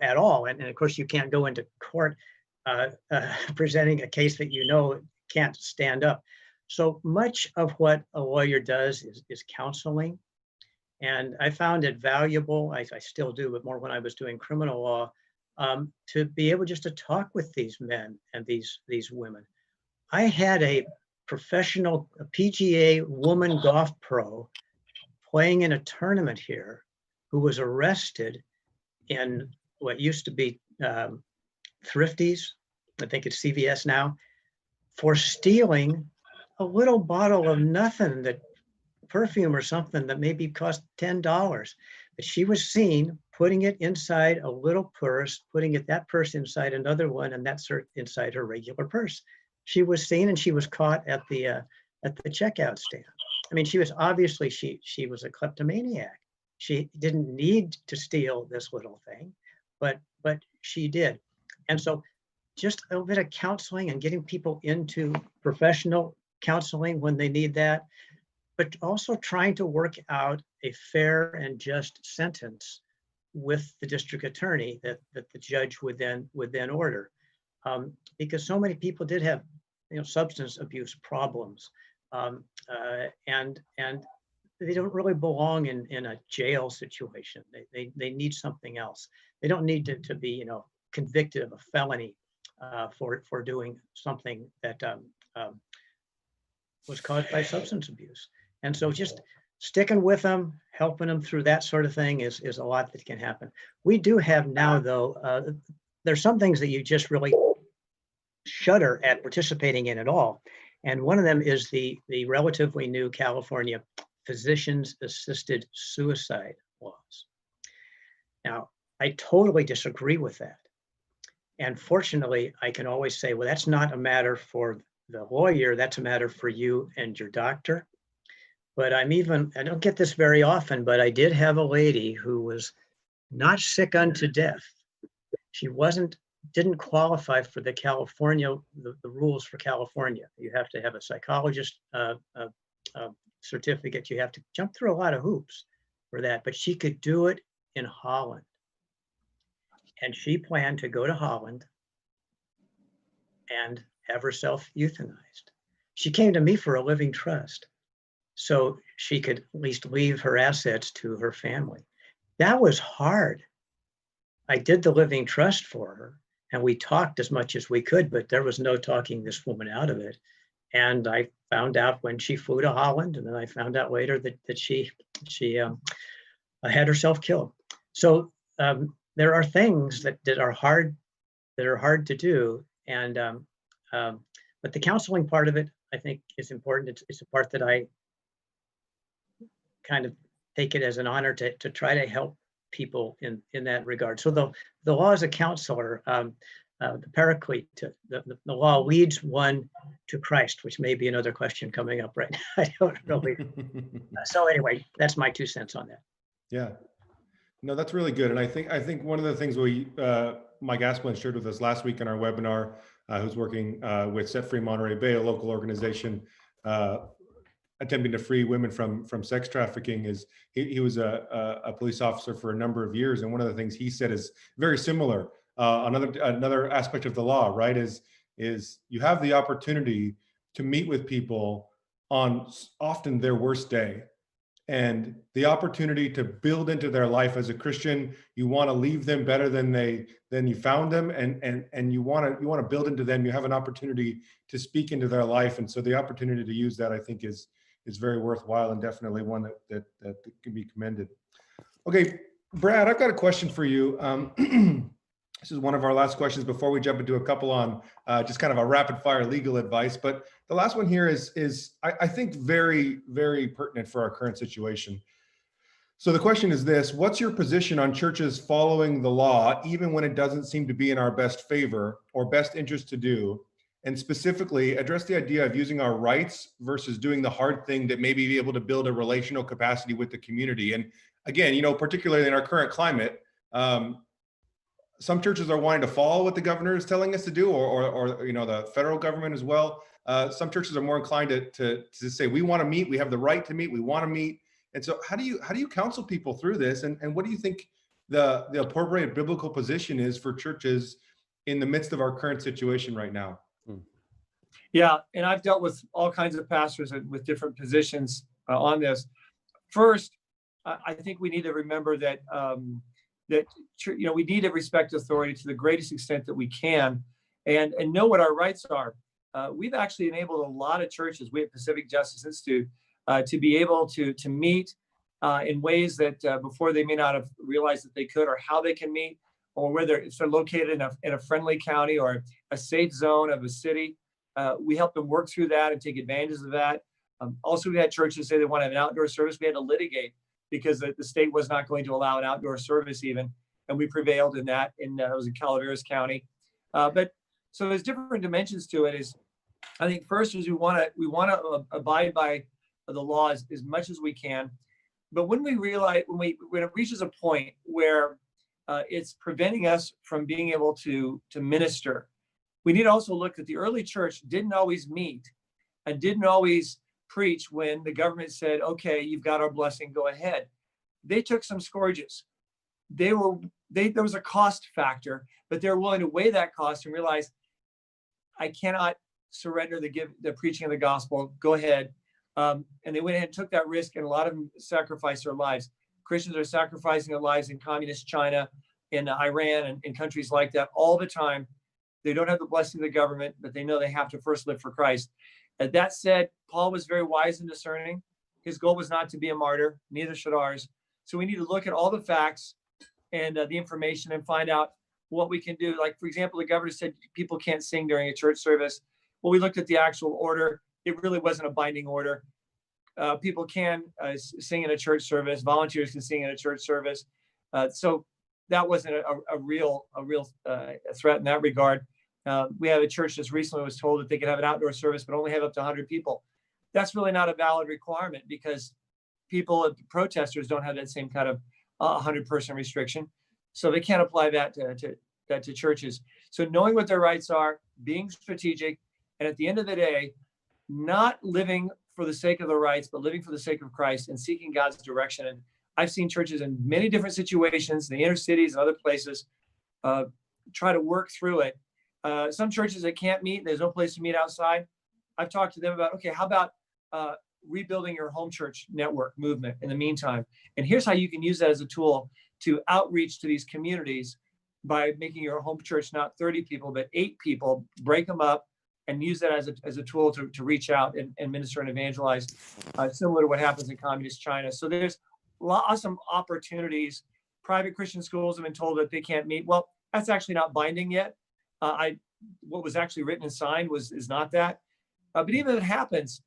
at all. And of course, you can't go into court presenting a case that can't stand up. So much of what a lawyer does is counseling. And I found it valuable, I still do, but more when I was doing criminal law, to be able just to talk with these men and these women. I had a professional, a PGA woman golf pro playing in a tournament here who was arrested in what used to be Thrifties, I think it's CVS now, for stealing a little bottle of nothing, that perfume or something that maybe cost $10. But she was seen putting it inside a little purse, putting that purse inside another one, and that's inside her regular purse. She was seen and she was caught at the checkout stand. I mean, she was obviously, she was a kleptomaniac. She didn't need to steal this little thing, but she did. And so just a little bit of counseling and getting people into professional counseling when they need that, but also trying to work out a fair and just sentence with the district attorney that the judge would then order. Because so many people did have substance abuse problems, and they don't really belong in a jail situation. They need something else. They don't need to be convicted of a felony for doing something that was caused by substance abuse. And so just sticking with them, helping them through that sort of thing is a lot that can happen. We do have now, though, there's some things that you just really shudder at participating in at all. And one of them is the relatively new California physicians-assisted suicide laws. Now, I totally disagree with that. And fortunately, I can always say, well, that's not a matter for the lawyer, that's a matter for you and your doctor. But I don't get this very often, but I did have a lady who was not sick unto death. She didn't qualify for the rules for California. You have to have a psychologist certificate. You have to jump through a lot of hoops for that, but she could do it in Holland. And she planned to go to Holland and have herself euthanized. She came to me for a living trust, so she could at least leave her assets to her family. That was hard. I did the living trust for her, and we talked as much as we could, but there was no talking this woman out of it. And I found out when she flew to Holland, and then I found out later that she had herself killed. So there are things that are hard to do, and but the counseling part of it, I think, is important. It's a part that I kind of take it as an honor to try to help people in that regard. So the law as a counselor, the paraclete, the law leads one to Christ, which may be another question coming up right now. I don't really. So anyway, that's my 2 cents on that. Yeah, no, that's really good. And I think one of the things Mike Asplin shared with us last week in our webinar, who's working with Set Free Monterey Bay, a local organization attempting to free women from sex trafficking, is he was a police officer for a number of years. And one of the things he said is very similar. another aspect of the law, right? Is you have the opportunity to meet with people on often their worst day, and the opportunity to build into their life as a Christian. You want to leave them better than you found them, and you want to build into them. You have an opportunity to speak into their life, and so the opportunity to use that, I think, is very worthwhile, and definitely one that can be commended. Okay, Brad, I've got a question for you. This is one of our last questions before we jump into a couple on just kind of a rapid fire legal advice. But the last one here is I think very, very pertinent for our current situation. So the question is this: what's your position on churches following the law, even when it doesn't seem to be in our best favor or best interest to do? And specifically address the idea of using our rights versus doing the hard thing that maybe be able to build a relational capacity with the community. And again, particularly in our current climate, some churches are wanting to follow what the governor is telling us to do, or the federal government as well. Some churches are more inclined to say, we want to meet, we have the right to meet, we want to meet. And so how do you counsel people through this? And what do you think the appropriate biblical position is for churches in the midst of our current situation right now? Yeah, and I've dealt with all kinds of pastors with different positions on this. First, I think we need to remember that we need to respect authority to the greatest extent that we can, and know what our rights are. We've actually enabled a lot of churches, we at Pacific Justice Institute, to be able to meet in ways that before they may not have realized that they could, or how they can meet, or whether if they're located in a friendly county or a safe zone of a city. We help them work through that and take advantage of that. Also, we had churches say they want to have an outdoor service. We had to litigate because the state was not going to allow an outdoor service even, and we prevailed in that. It was in Calaveras County. But so there's different dimensions to it. I think first is we want to abide by the law as much as we can. But when we realize when it reaches a point where it's preventing us from being able to minister, we need to also look that the early church didn't always meet and didn't always preach when the government said, okay, you've got our blessing, go ahead. They took some scourges. There was a cost factor, but they're willing to weigh that cost and realize, I cannot surrender the preaching of the gospel, go ahead. And they went ahead and took that risk, and a lot of them sacrificed their lives. Christians are sacrificing their lives in communist China, in Iran, and in countries like that all the time. They don't have the blessing of the government, but they know they have to first live for Christ. That said, Paul was very wise and discerning. His goal was not to be a martyr, neither should ours. So we need to look at all the facts and the information and find out what we can do. Like, for example, the governor said people can't sing during a church service. Well, we looked at the actual order. It really wasn't a binding order. People can sing in a church service. Volunteers can sing in a church service. So that wasn't a real threat in that regard. We had a church just recently was told that they could have an outdoor service, but only have up to 100 people. That's really not a valid requirement because protesters don't have that same kind of 100-person restriction. So they can't apply that to churches. So knowing what their rights are, being strategic, and at the end of the day, not living for the sake of the rights, but living for the sake of Christ and seeking God's direction. And I've seen churches in many different situations, in the inner cities and other places, try to work through it. Some churches that can't meet, there's no place to meet outside. I've talked to them about, okay, how about rebuilding your home church network movement in the meantime? And here's how you can use that as a tool to outreach to these communities by making your home church not 30 people, but 8 people, break them up and use that as a tool to reach out and minister and evangelize, similar to what happens in communist China. So there's awesome opportunities. Private Christian schools have been told that they can't meet. Well, that's actually not binding yet. What was actually written and signed is not that. But even if it happens,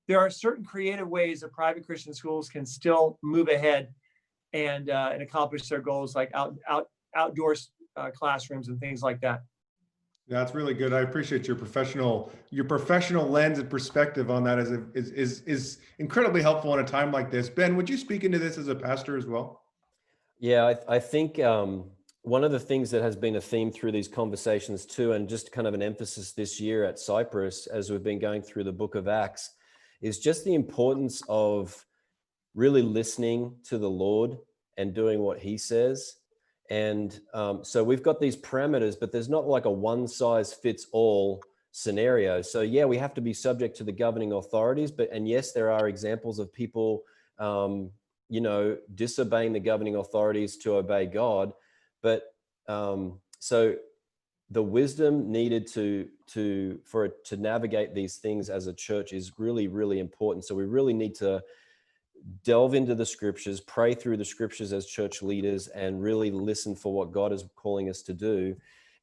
there are certain creative ways that private Christian schools can still move ahead and accomplish their goals, like outdoor classrooms and things like that. That's really good. I appreciate your professional lens and perspective on that is incredibly helpful in a time like this. Ben, would you speak into this as a pastor as well? Yeah, I think one of the things that has been a theme through these conversations too, and just kind of an emphasis this year at Cypress as we've been going through the book of Acts, is just the importance of really listening to the Lord and doing what he says. And so we've got these parameters, but there's not like a one size fits all scenario. So yeah, we have to be subject to the governing authorities, and yes, there are examples of people, disobeying the governing authorities to obey God. But so the wisdom needed to navigate these things as a church is really, really important. So we really need to delve into the scriptures, pray through the scriptures as church leaders, and really listen for what God is calling us to do.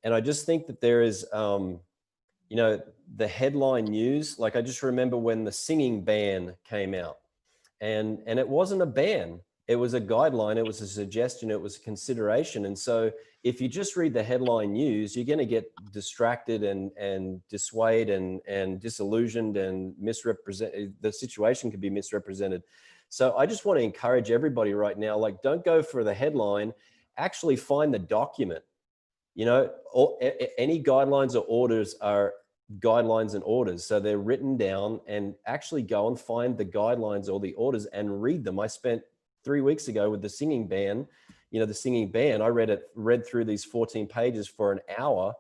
And I just think that there is, the headline news, like I just remember when the singing ban came out, and it wasn't a ban, it was a guideline, it was a suggestion, it was a consideration. And so if you just read the headline news, you're going to get distracted and dissuade and disillusioned and misrepresent. The situation could be misrepresented. So I just want to encourage everybody right now, like, don't go for the headline, actually find the document. Any guidelines or orders are guidelines and orders. So they're written down, and actually go and find the guidelines or the orders and read them. I spent 3 weeks ago with the singing ban, I read through these 14 pages for an hour,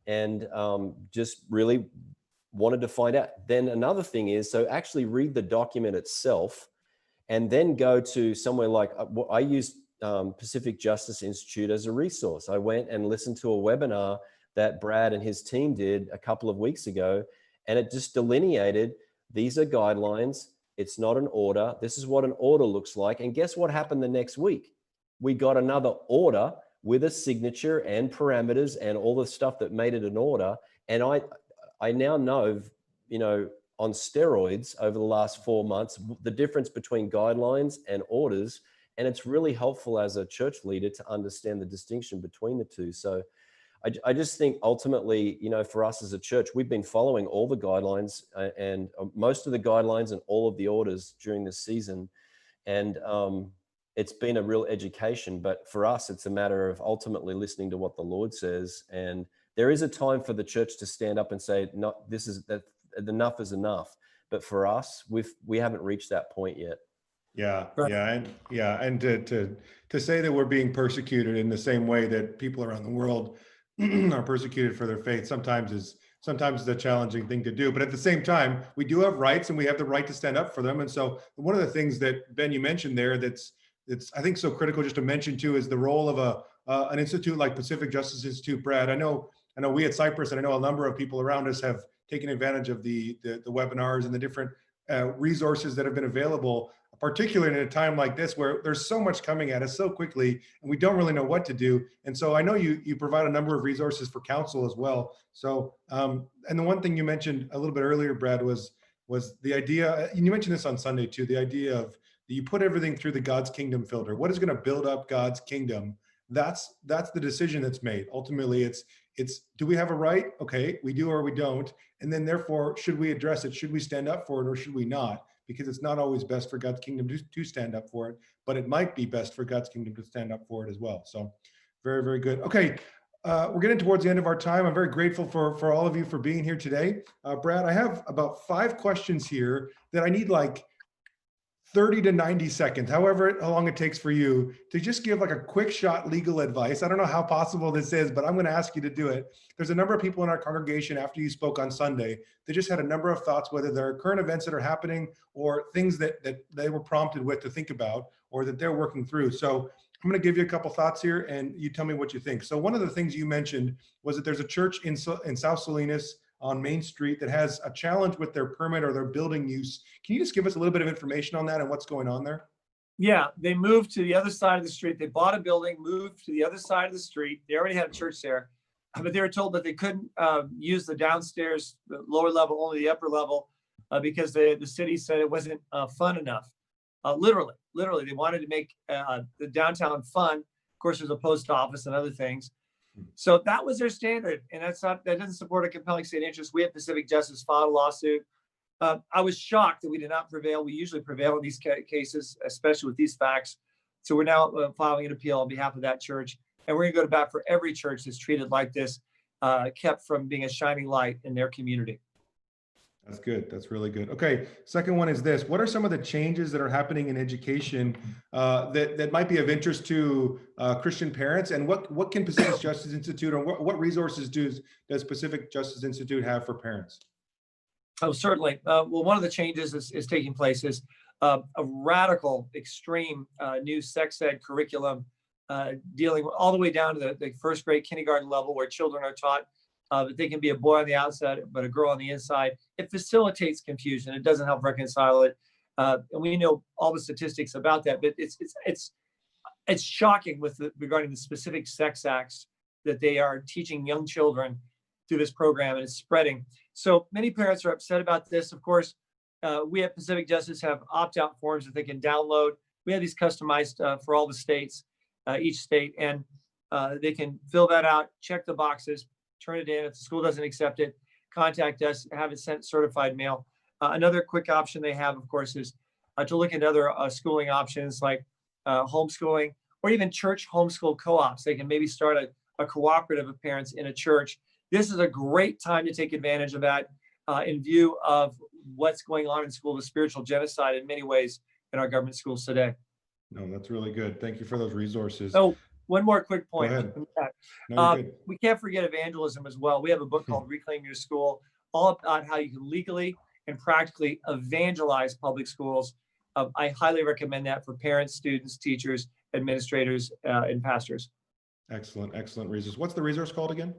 and just really wanted to find out. Then another thing is, so actually read the document itself, and then go to somewhere like, I used Pacific Justice Institute as a resource. I went and listened to a webinar that Brad and his team did a couple of weeks ago, and it just delineated, these are guidelines, it's not an order, this is what an order looks like. And guess what happened the next week? We got another order with a signature and parameters and all the stuff that made it an order. And I now know, on steroids over the last 4 months, the difference between guidelines and orders. And it's really helpful as a church leader to understand the distinction between the two. So I just think ultimately, for us as a church, we've been following all the guidelines and most of the guidelines and all of the orders during this season. And it's been a real education, but for us, it's a matter of ultimately listening to what the Lord says. And there is a time for the church to stand up and say, no, enough is enough. But for us, we haven't reached that point yet. Yeah, Right. and to say that we're being persecuted in the same way that people around the world are persecuted for their faith sometimes is a challenging thing to do. But at the same time, we do have rights, and we have the right to stand up for them. And so one of the things that, Ben, you mentioned there that's I think so critical just to mention too is the role of an institute like Pacific Justice Institute. Brad, I know we at Cypress, and I know a number of people around us have taken advantage of the webinars and the different resources that have been available, particularly in a time like this where there's so much coming at us so quickly and we don't really know what to do. And so I know you provide a number of resources for counsel as well. So and the one thing you mentioned a little bit earlier, Brad, was the idea, and you mentioned this on Sunday too, the idea of that you put everything through the God's kingdom filter. What is going to build up God's kingdom? That's the decision that's made. Ultimately, it's do we have a right? Okay, we do or we don't. And then therefore, should we address it? Should we stand up for it or should we not? Because it's not always best for God's kingdom to stand up for it, but it might be best for God's kingdom to stand up for it as well. So very, very good. Okay, we're getting towards the end of our time. I'm very grateful for all of you for being here today. Brad, I have about 5 questions here that I need like 30 to 90 seconds, however how long it takes for you to just give like a quick shot legal advice. I don't know how possible this is, but I'm going to ask you to do it. There's a number of people in our congregation after you spoke on Sunday, they just had a number of thoughts, whether there are current events that are happening or things that they were prompted with to think about or that they're working through. So I'm going to give you a couple thoughts here and you tell me what you think. So one of the things you mentioned was that there's a church in South Salinas on Main Street that has a challenge with their permit or their building use. Can you just give us a little bit of information on that and what's going on there? Yeah, they moved to the other side of the street. They bought a building, moved to the other side of the street. They already had a church there, but they were told that they couldn't use the downstairs, the lower level, only the upper level, because the city said it wasn't fun enough. Literally, they wanted to make the downtown fun. Of course, there's a post office and other things. So that was their standard, and that doesn't support a compelling state interest. We at Pacific Justice filed a lawsuit. I was shocked that we did not prevail. We usually prevail in these cases, especially with these facts. So we're now filing an appeal on behalf of that church, and we're going to go to bat for every church that's treated like this, kept from being a shining light in their community. That's good. That's really good. Okay. Second one is this. What are some of the changes that are happening in education that might be of interest to Christian parents? And what can Pacific Justice Institute, or what resources does Pacific Justice Institute have for parents? Oh, certainly. Well, one of the changes is taking place is a radical, extreme new sex ed curriculum dealing all the way down to the first grade kindergarten level, where children are taught that they can be a boy on the outside, but a girl on the inside. It facilitates confusion. It doesn't help reconcile it. And we know all the statistics about that, but it's shocking regarding the specific sex acts that they are teaching young children through this program, and it's spreading. So many parents are upset about this. Of course, we at Pacific Justice have opt-out forms that they can download. We have these customized for all the states, each state, and they can fill that out, check the boxes, turn it in. If the school doesn't accept it, contact us, have it sent certified mail. Another quick option they have, of course, is to look at other schooling options like homeschooling, or even church homeschool co-ops. They can maybe start a cooperative of parents in a church. This is a great time to take advantage of that in view of what's going on in school, the spiritual genocide in many ways in our government schools today. No, that's really good. Thank you for those resources. Oh, one more quick point. Go ahead. No, you're good. We can't forget evangelism as well. We have a book called Reclaim Your School, all about how you can legally and practically evangelize public schools. I highly recommend that for parents, students, teachers, administrators, and pastors. Excellent, excellent resource. What's the resource called again?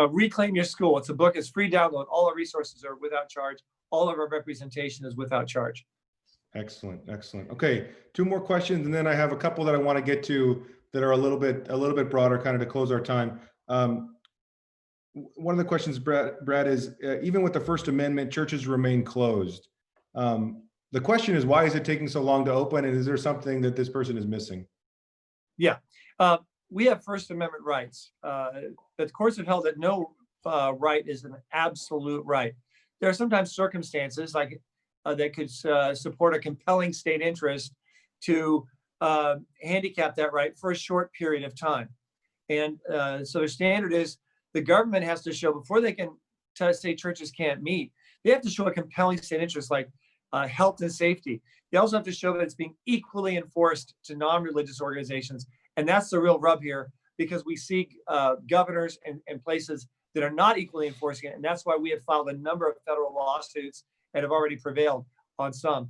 Reclaim Your School. It's a book. It's free download. All our resources are without charge. All of our representation is without charge. Excellent, excellent. Okay, two more questions, and then I have a couple that I want to get to that are a little bit broader, kind of to close our time. One of the questions, Brad, is even with the First Amendment, churches remain closed. The question is, why is it taking so long to open, and is there something that this person is missing? Yeah, we have First Amendment rights, but the courts have held that no right is an absolute right. There are sometimes circumstances like that could support a compelling state interest to handicap that right for a short period of time. And so the standard is the government has to show, before they can say churches can't meet, they have to show a compelling state interest like health and safety. They also have to show that it's being equally enforced to non-religious organizations. And that's the real rub here, because we see governors and places that are not equally enforcing it. And that's why we have filed a number of federal lawsuits and have already prevailed on some.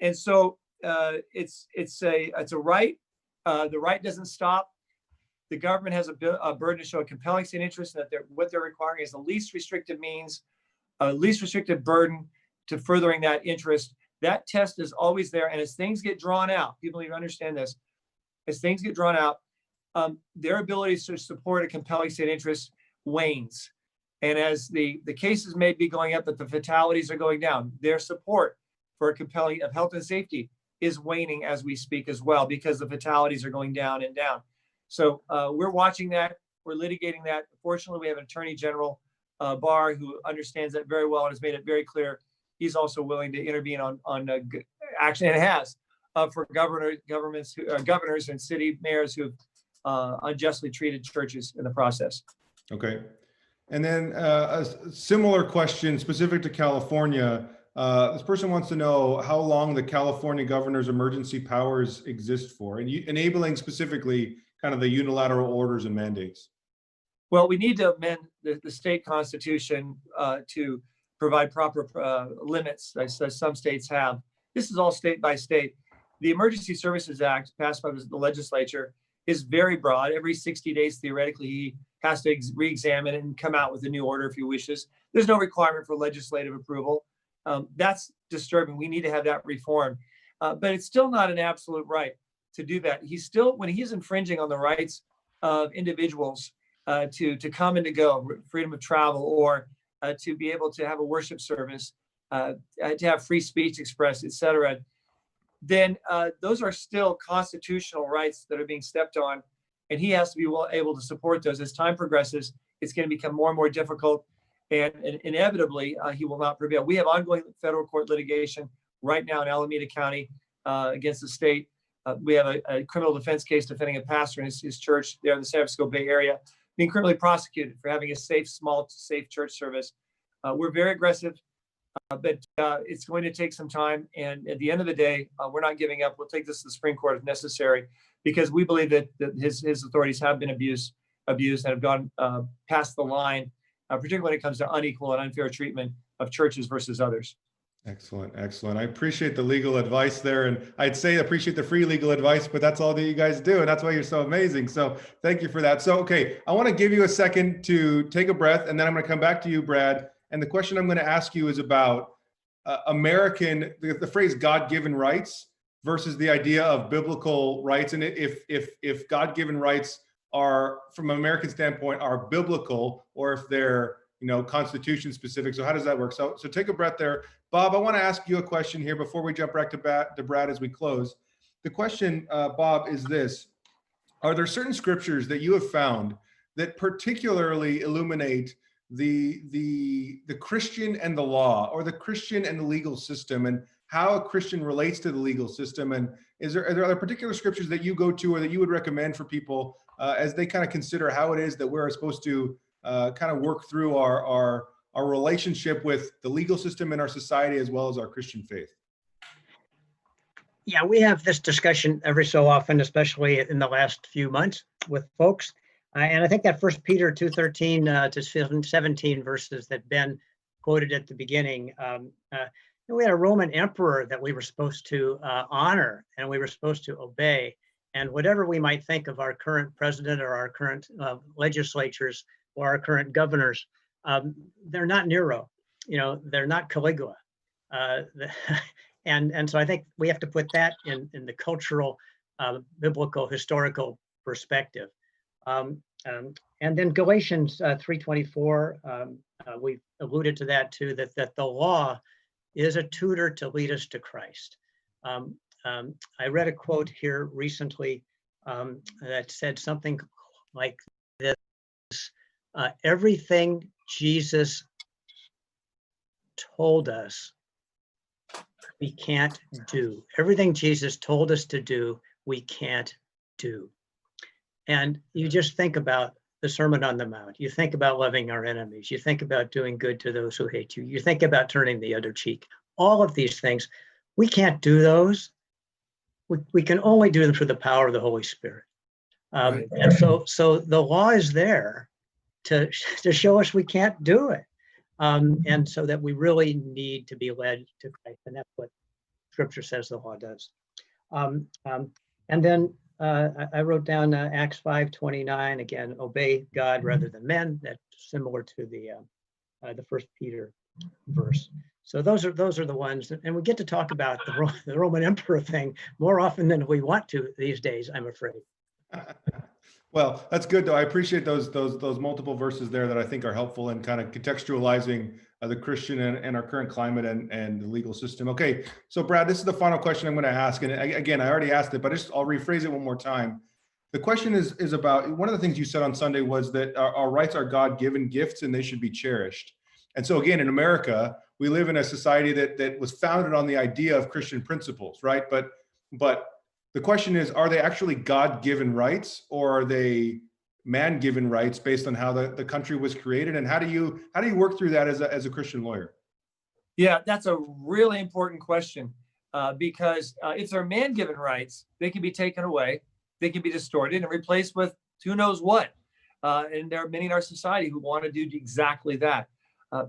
And so it's a right. The right doesn't stop. The government has a burden to show a compelling state interest, and that what they're requiring is the least restrictive means, least restrictive burden to furthering that interest. That test is always there. And as things get drawn out, people need to understand this, as things get drawn out, their ability to support a compelling state interest wanes. And as the cases may be going up, but the fatalities are going down, their support for a compelling of health and safety is waning as we speak as well, because the fatalities are going down and down. So we're watching that, we're litigating that. Fortunately, we have an Attorney General Barr who understands that very well and has made it very clear he's also willing to intervene on action, and has for governors and city mayors who have unjustly treated churches in the process. Okay. And then a similar question specific to California. This person wants to know how long the California governor's emergency powers exist for, and enabling specifically kind of the unilateral orders and mandates. Well, we need to amend the state constitution to provide proper limits, as some states have. This is all state by state. The Emergency Services Act passed by the legislature is very broad. Every 60 days, theoretically, he has to re-examine it and come out with a new order if he wishes. There's no requirement for legislative approval. That's disturbing. We need to have that reformed. But it's still not an absolute right to do that. He's still, when he's infringing on the rights of individuals to come and to go, freedom of travel, or to be able to have a worship service, to have free speech expressed, et cetera, then those are still constitutional rights that are being stepped on. And he has to be able to support those. As time progresses, it's going to become more and more difficult. And inevitably, he will not prevail. We have ongoing federal court litigation right now in Alameda County against the state. We have a criminal defense case defending a pastor in his church there in the San Francisco Bay Area, being criminally prosecuted for having a safe church service. We're very aggressive. But it's going to take some time. And at the end of the day, we're not giving up. We'll take this to the Supreme Court if necessary, because we believe that his authorities have been abused and have gone past the line, particularly when it comes to unequal and unfair treatment of churches versus others. Excellent, excellent. I appreciate the legal advice there, and I'd say I appreciate the free legal advice, but that's all that you guys do, and that's why you're so amazing. So thank you for that. So, okay, I want to give you a second to take a breath, and then I'm going to come back to you, Brad. And the question I'm going to ask you is about the phrase God-given rights versus the idea of biblical rights, and if God-given rights are, from an American standpoint, are biblical, or if they're Constitution specific. So how does that work? So take a breath there. Bob, I want to ask you a question here before we jump back to Brad as we close. The question, Bob, is this: are there certain scriptures that you have found that particularly illuminate the Christian and the law, or the Christian and the legal system, and how a Christian relates to the legal system? And are there particular scriptures that you go to, or that you would recommend for people as they kind of consider how it is that we're supposed to kind of work through our relationship with the legal system in our society, as well as our Christian faith? Yeah, we have this discussion every so often, especially in the last few months with folks. And I think that 1 Peter 2:13 to 17 verses that Ben quoted at the beginning, we had a Roman emperor that we were supposed to honor, and we were supposed to obey. And whatever we might think of our current president, or our current legislatures, or our current governors, they're not Nero, they're not Caligula. And so I think we have to put that in the cultural, biblical, historical perspective. And then Galatians 3:24, we alluded to that too, that the law is a tutor to lead us to Christ. I read a quote here recently that said something like this: everything Jesus told us we can't do. Everything Jesus told us to do, we can't do. And you just think about the Sermon on the Mount. You think about loving our enemies. You think about doing good to those who hate you. You think about turning the other cheek. All of these things, we can't do those. We can only do them through the power of the Holy Spirit. Right. And so the law is there to show us we can't do it. And so that we really need to be led to Christ. And that's what Scripture says the law does. And then I wrote down Acts 5:29, again, obey God rather than men. That's similar to the 1 Peter verse. So those are the ones, and we get to talk about the Roman emperor thing more often than we want to these days, I'm afraid. Well, that's good though. I appreciate those multiple verses there that I think are helpful in kind of contextualizing the Christian and our current climate and the legal system. Okay, so Brad, this is the final question I'm going to ask, and again, I already asked it, but I'll rephrase it one more time. The question is about, one of the things you said on Sunday was that our rights are God-given gifts and they should be cherished. And so again, in America, we live in a society that was founded on the idea of Christian principles, right? But the question is, are they actually God-given rights, or are they man-given rights based on how the country was created? And how do you work through that as a Christian lawyer? Yeah, that's a really important question, because if they're man-given rights, they can be taken away, they can be distorted and replaced with who knows what. And there are many in our society who want to do exactly that.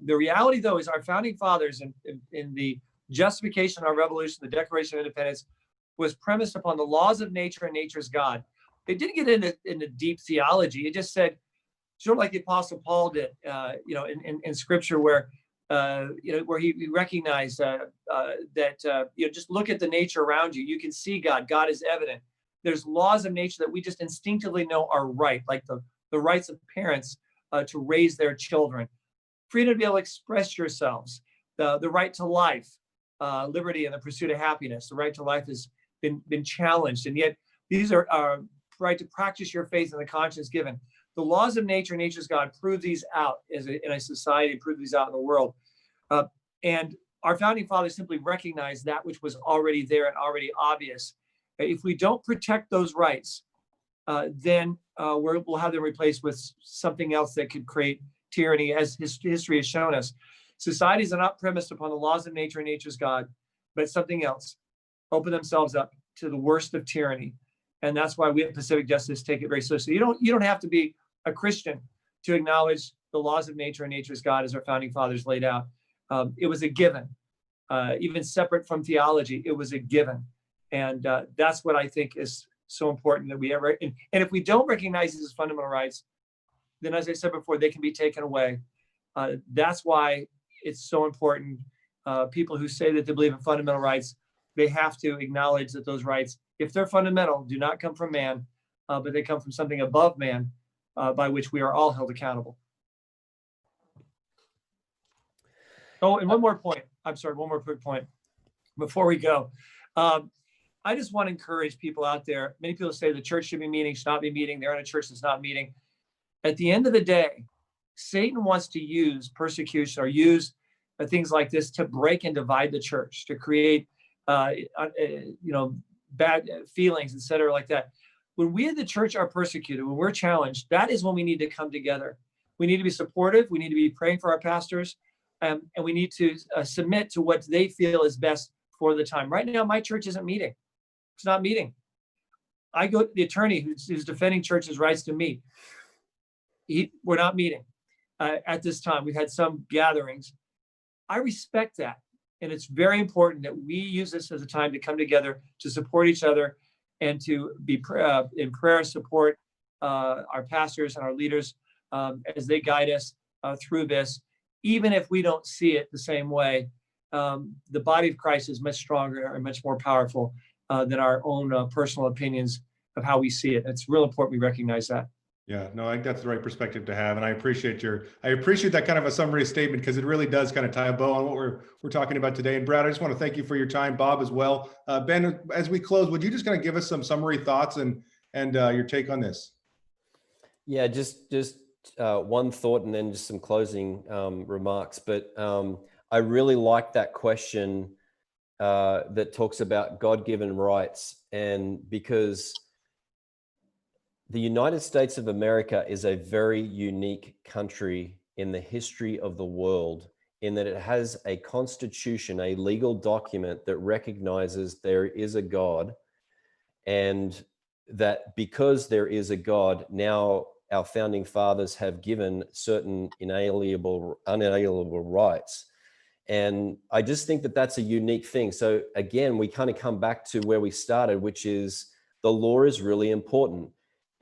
The reality, though, is our founding fathers in the justification of our revolution, the Declaration of Independence, was premised upon the laws of nature and nature's God. It didn't get into deep theology. It just said, sort of like the Apostle Paul did, in Scripture, where he recognized that just look at the nature around you. You can see God. God is evident. There's laws of nature that we just instinctively know are right, like the rights of parents to raise their children, freedom to be able to express yourselves, the right to life, liberty and the pursuit of happiness. The right to life has been challenged, and yet these are right to practice your faith and the conscience given. The laws of nature, nature's God, prove these out in a society, prove these out in the world. And our founding fathers simply recognized that which was already there and already obvious. If we don't protect those rights, then we'll have them replaced with something else that could create tyranny, as history has shown us. Societies are not premised upon the laws of nature and nature's God, but something else. Open themselves up to the worst of tyranny. And that's why we at Pacific Justice take it very seriously. You don't have to be a Christian to acknowledge the laws of nature and nature's God as our founding fathers laid out. It was a given, even separate from theology, it was a given. And that's what I think is so important that we ever, and if we don't recognize these as fundamental rights, then as I said before, they can be taken away. That's why it's so important. People who say that they believe in fundamental rights, they have to acknowledge that those rights, if they're fundamental, do not come from man, but they come from something above man, by which we are all held accountable. Oh, and one more point. I'm sorry, one more quick point before we go. I just want to encourage people out there. Many people say the church should be meeting, should not be meeting. They're in a church that's not meeting. At the end of the day, Satan wants to use persecution or use things like this to break and divide the church, to create, bad feelings, et cetera, like that. When we in the church are persecuted, when we're challenged, that is when we need to come together. We need to be supportive. We need to be praying for our pastors, and we need to submit to what they feel is best for the time. Right now, my church isn't meeting. It's not meeting. I go to the attorney who's defending church's rights to meet. We're not meeting at this time. We've had some gatherings. I respect that. And it's very important that we use this as a time to come together to support each other and to be in prayer, support our pastors and our leaders as they guide us through this. Even if we don't see it the same way, the body of Christ is much stronger and much more powerful than our own personal opinions of how we see it. It's real important we recognize that. Yeah, no, I think that's the right perspective to have. And I appreciate that kind of a summary statement, because it really does kind of tie a bow on what we're talking about today. And Brad, I just want to thank you for your time, Bob as well. Ben, as we close, would you just kind of give us some summary thoughts and your take on this? Yeah, just one thought and then just some closing remarks. But I really like that question that talks about God-given rights, and because the United States of America is a very unique country in the history of the world, in that it has a constitution, a legal document that recognizes there is a God, and that because there is a God, now our founding fathers have given certain unalienable rights. And I just think that that's a unique thing. So again, we kind of come back to where we started, which is the law is really important.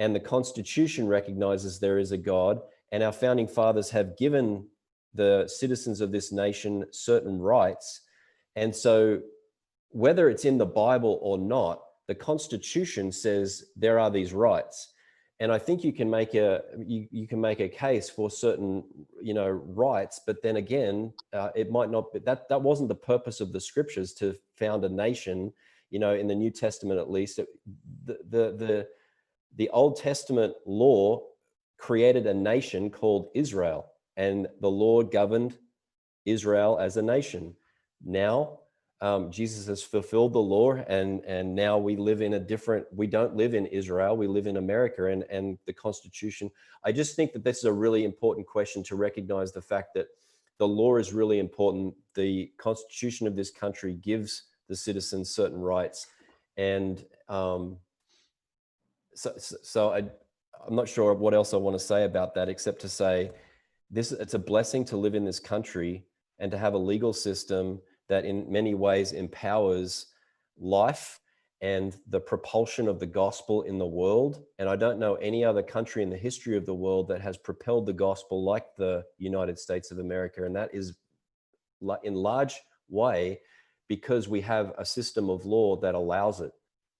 And the Constitution recognizes there is a God, and our founding fathers have given the citizens of this nation certain rights. And so whether it's in the Bible or not, the Constitution says there are these rights. And I think you can make a case for certain, rights, but then again, it might not be that wasn't the purpose of the scriptures to found a nation, in the New Testament, at least. The Old Testament law created a nation called Israel, and the Lord governed Israel as a nation. Now, Jesus has fulfilled the law, and now we live in we don't live in Israel, we live in America, and the Constitution. I just think that this is a really important question to recognize the fact that the law is really important. The Constitution of this country gives the citizens certain rights, and So I'm not sure what else I want to say about that, except to say it's a blessing to live in this country and to have a legal system that in many ways empowers life and the propulsion of the gospel in the world. And I don't know any other country in the history of the world that has propelled the gospel like the United States of America. And that is in large way because we have a system of law that allows it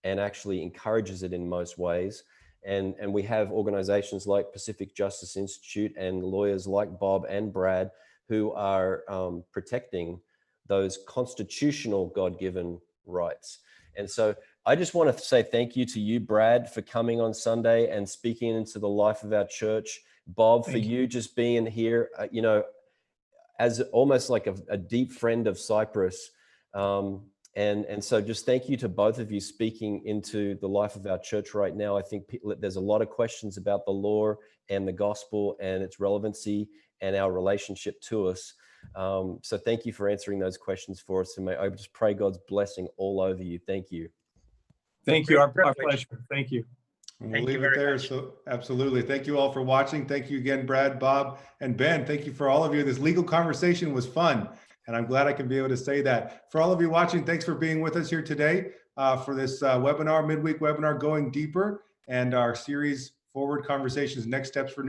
and actually encourages it in most ways. And we have organizations like Pacific Justice Institute and lawyers like Bob and Brad who are protecting those constitutional God-given rights. And so I just want to say thank you to you, Brad, for coming on Sunday and speaking into the life of our church. Bob, for you just being here, as almost like a deep friend of Cypress. And so just thank you to both of you speaking into the life of our church right now. I think there's a lot of questions about the law and the gospel and its relevancy and our relationship to us. So thank you for answering those questions for us. And may I just pray God's blessing all over you. Thank you. Thank you. Our Privilege. pleasure. Thank you. And Thank we'll you leave it very there. much. So absolutely. Thank you all for watching. Thank you again, Brad, Bob, and Ben. Thank you for all of you. This legal conversation was fun, and I'm glad I can be able to say that. For all of you watching, thanks for being with us here today for this webinar, midweek webinar, Going Deeper, and our series, Forward Conversations, Next Steps for New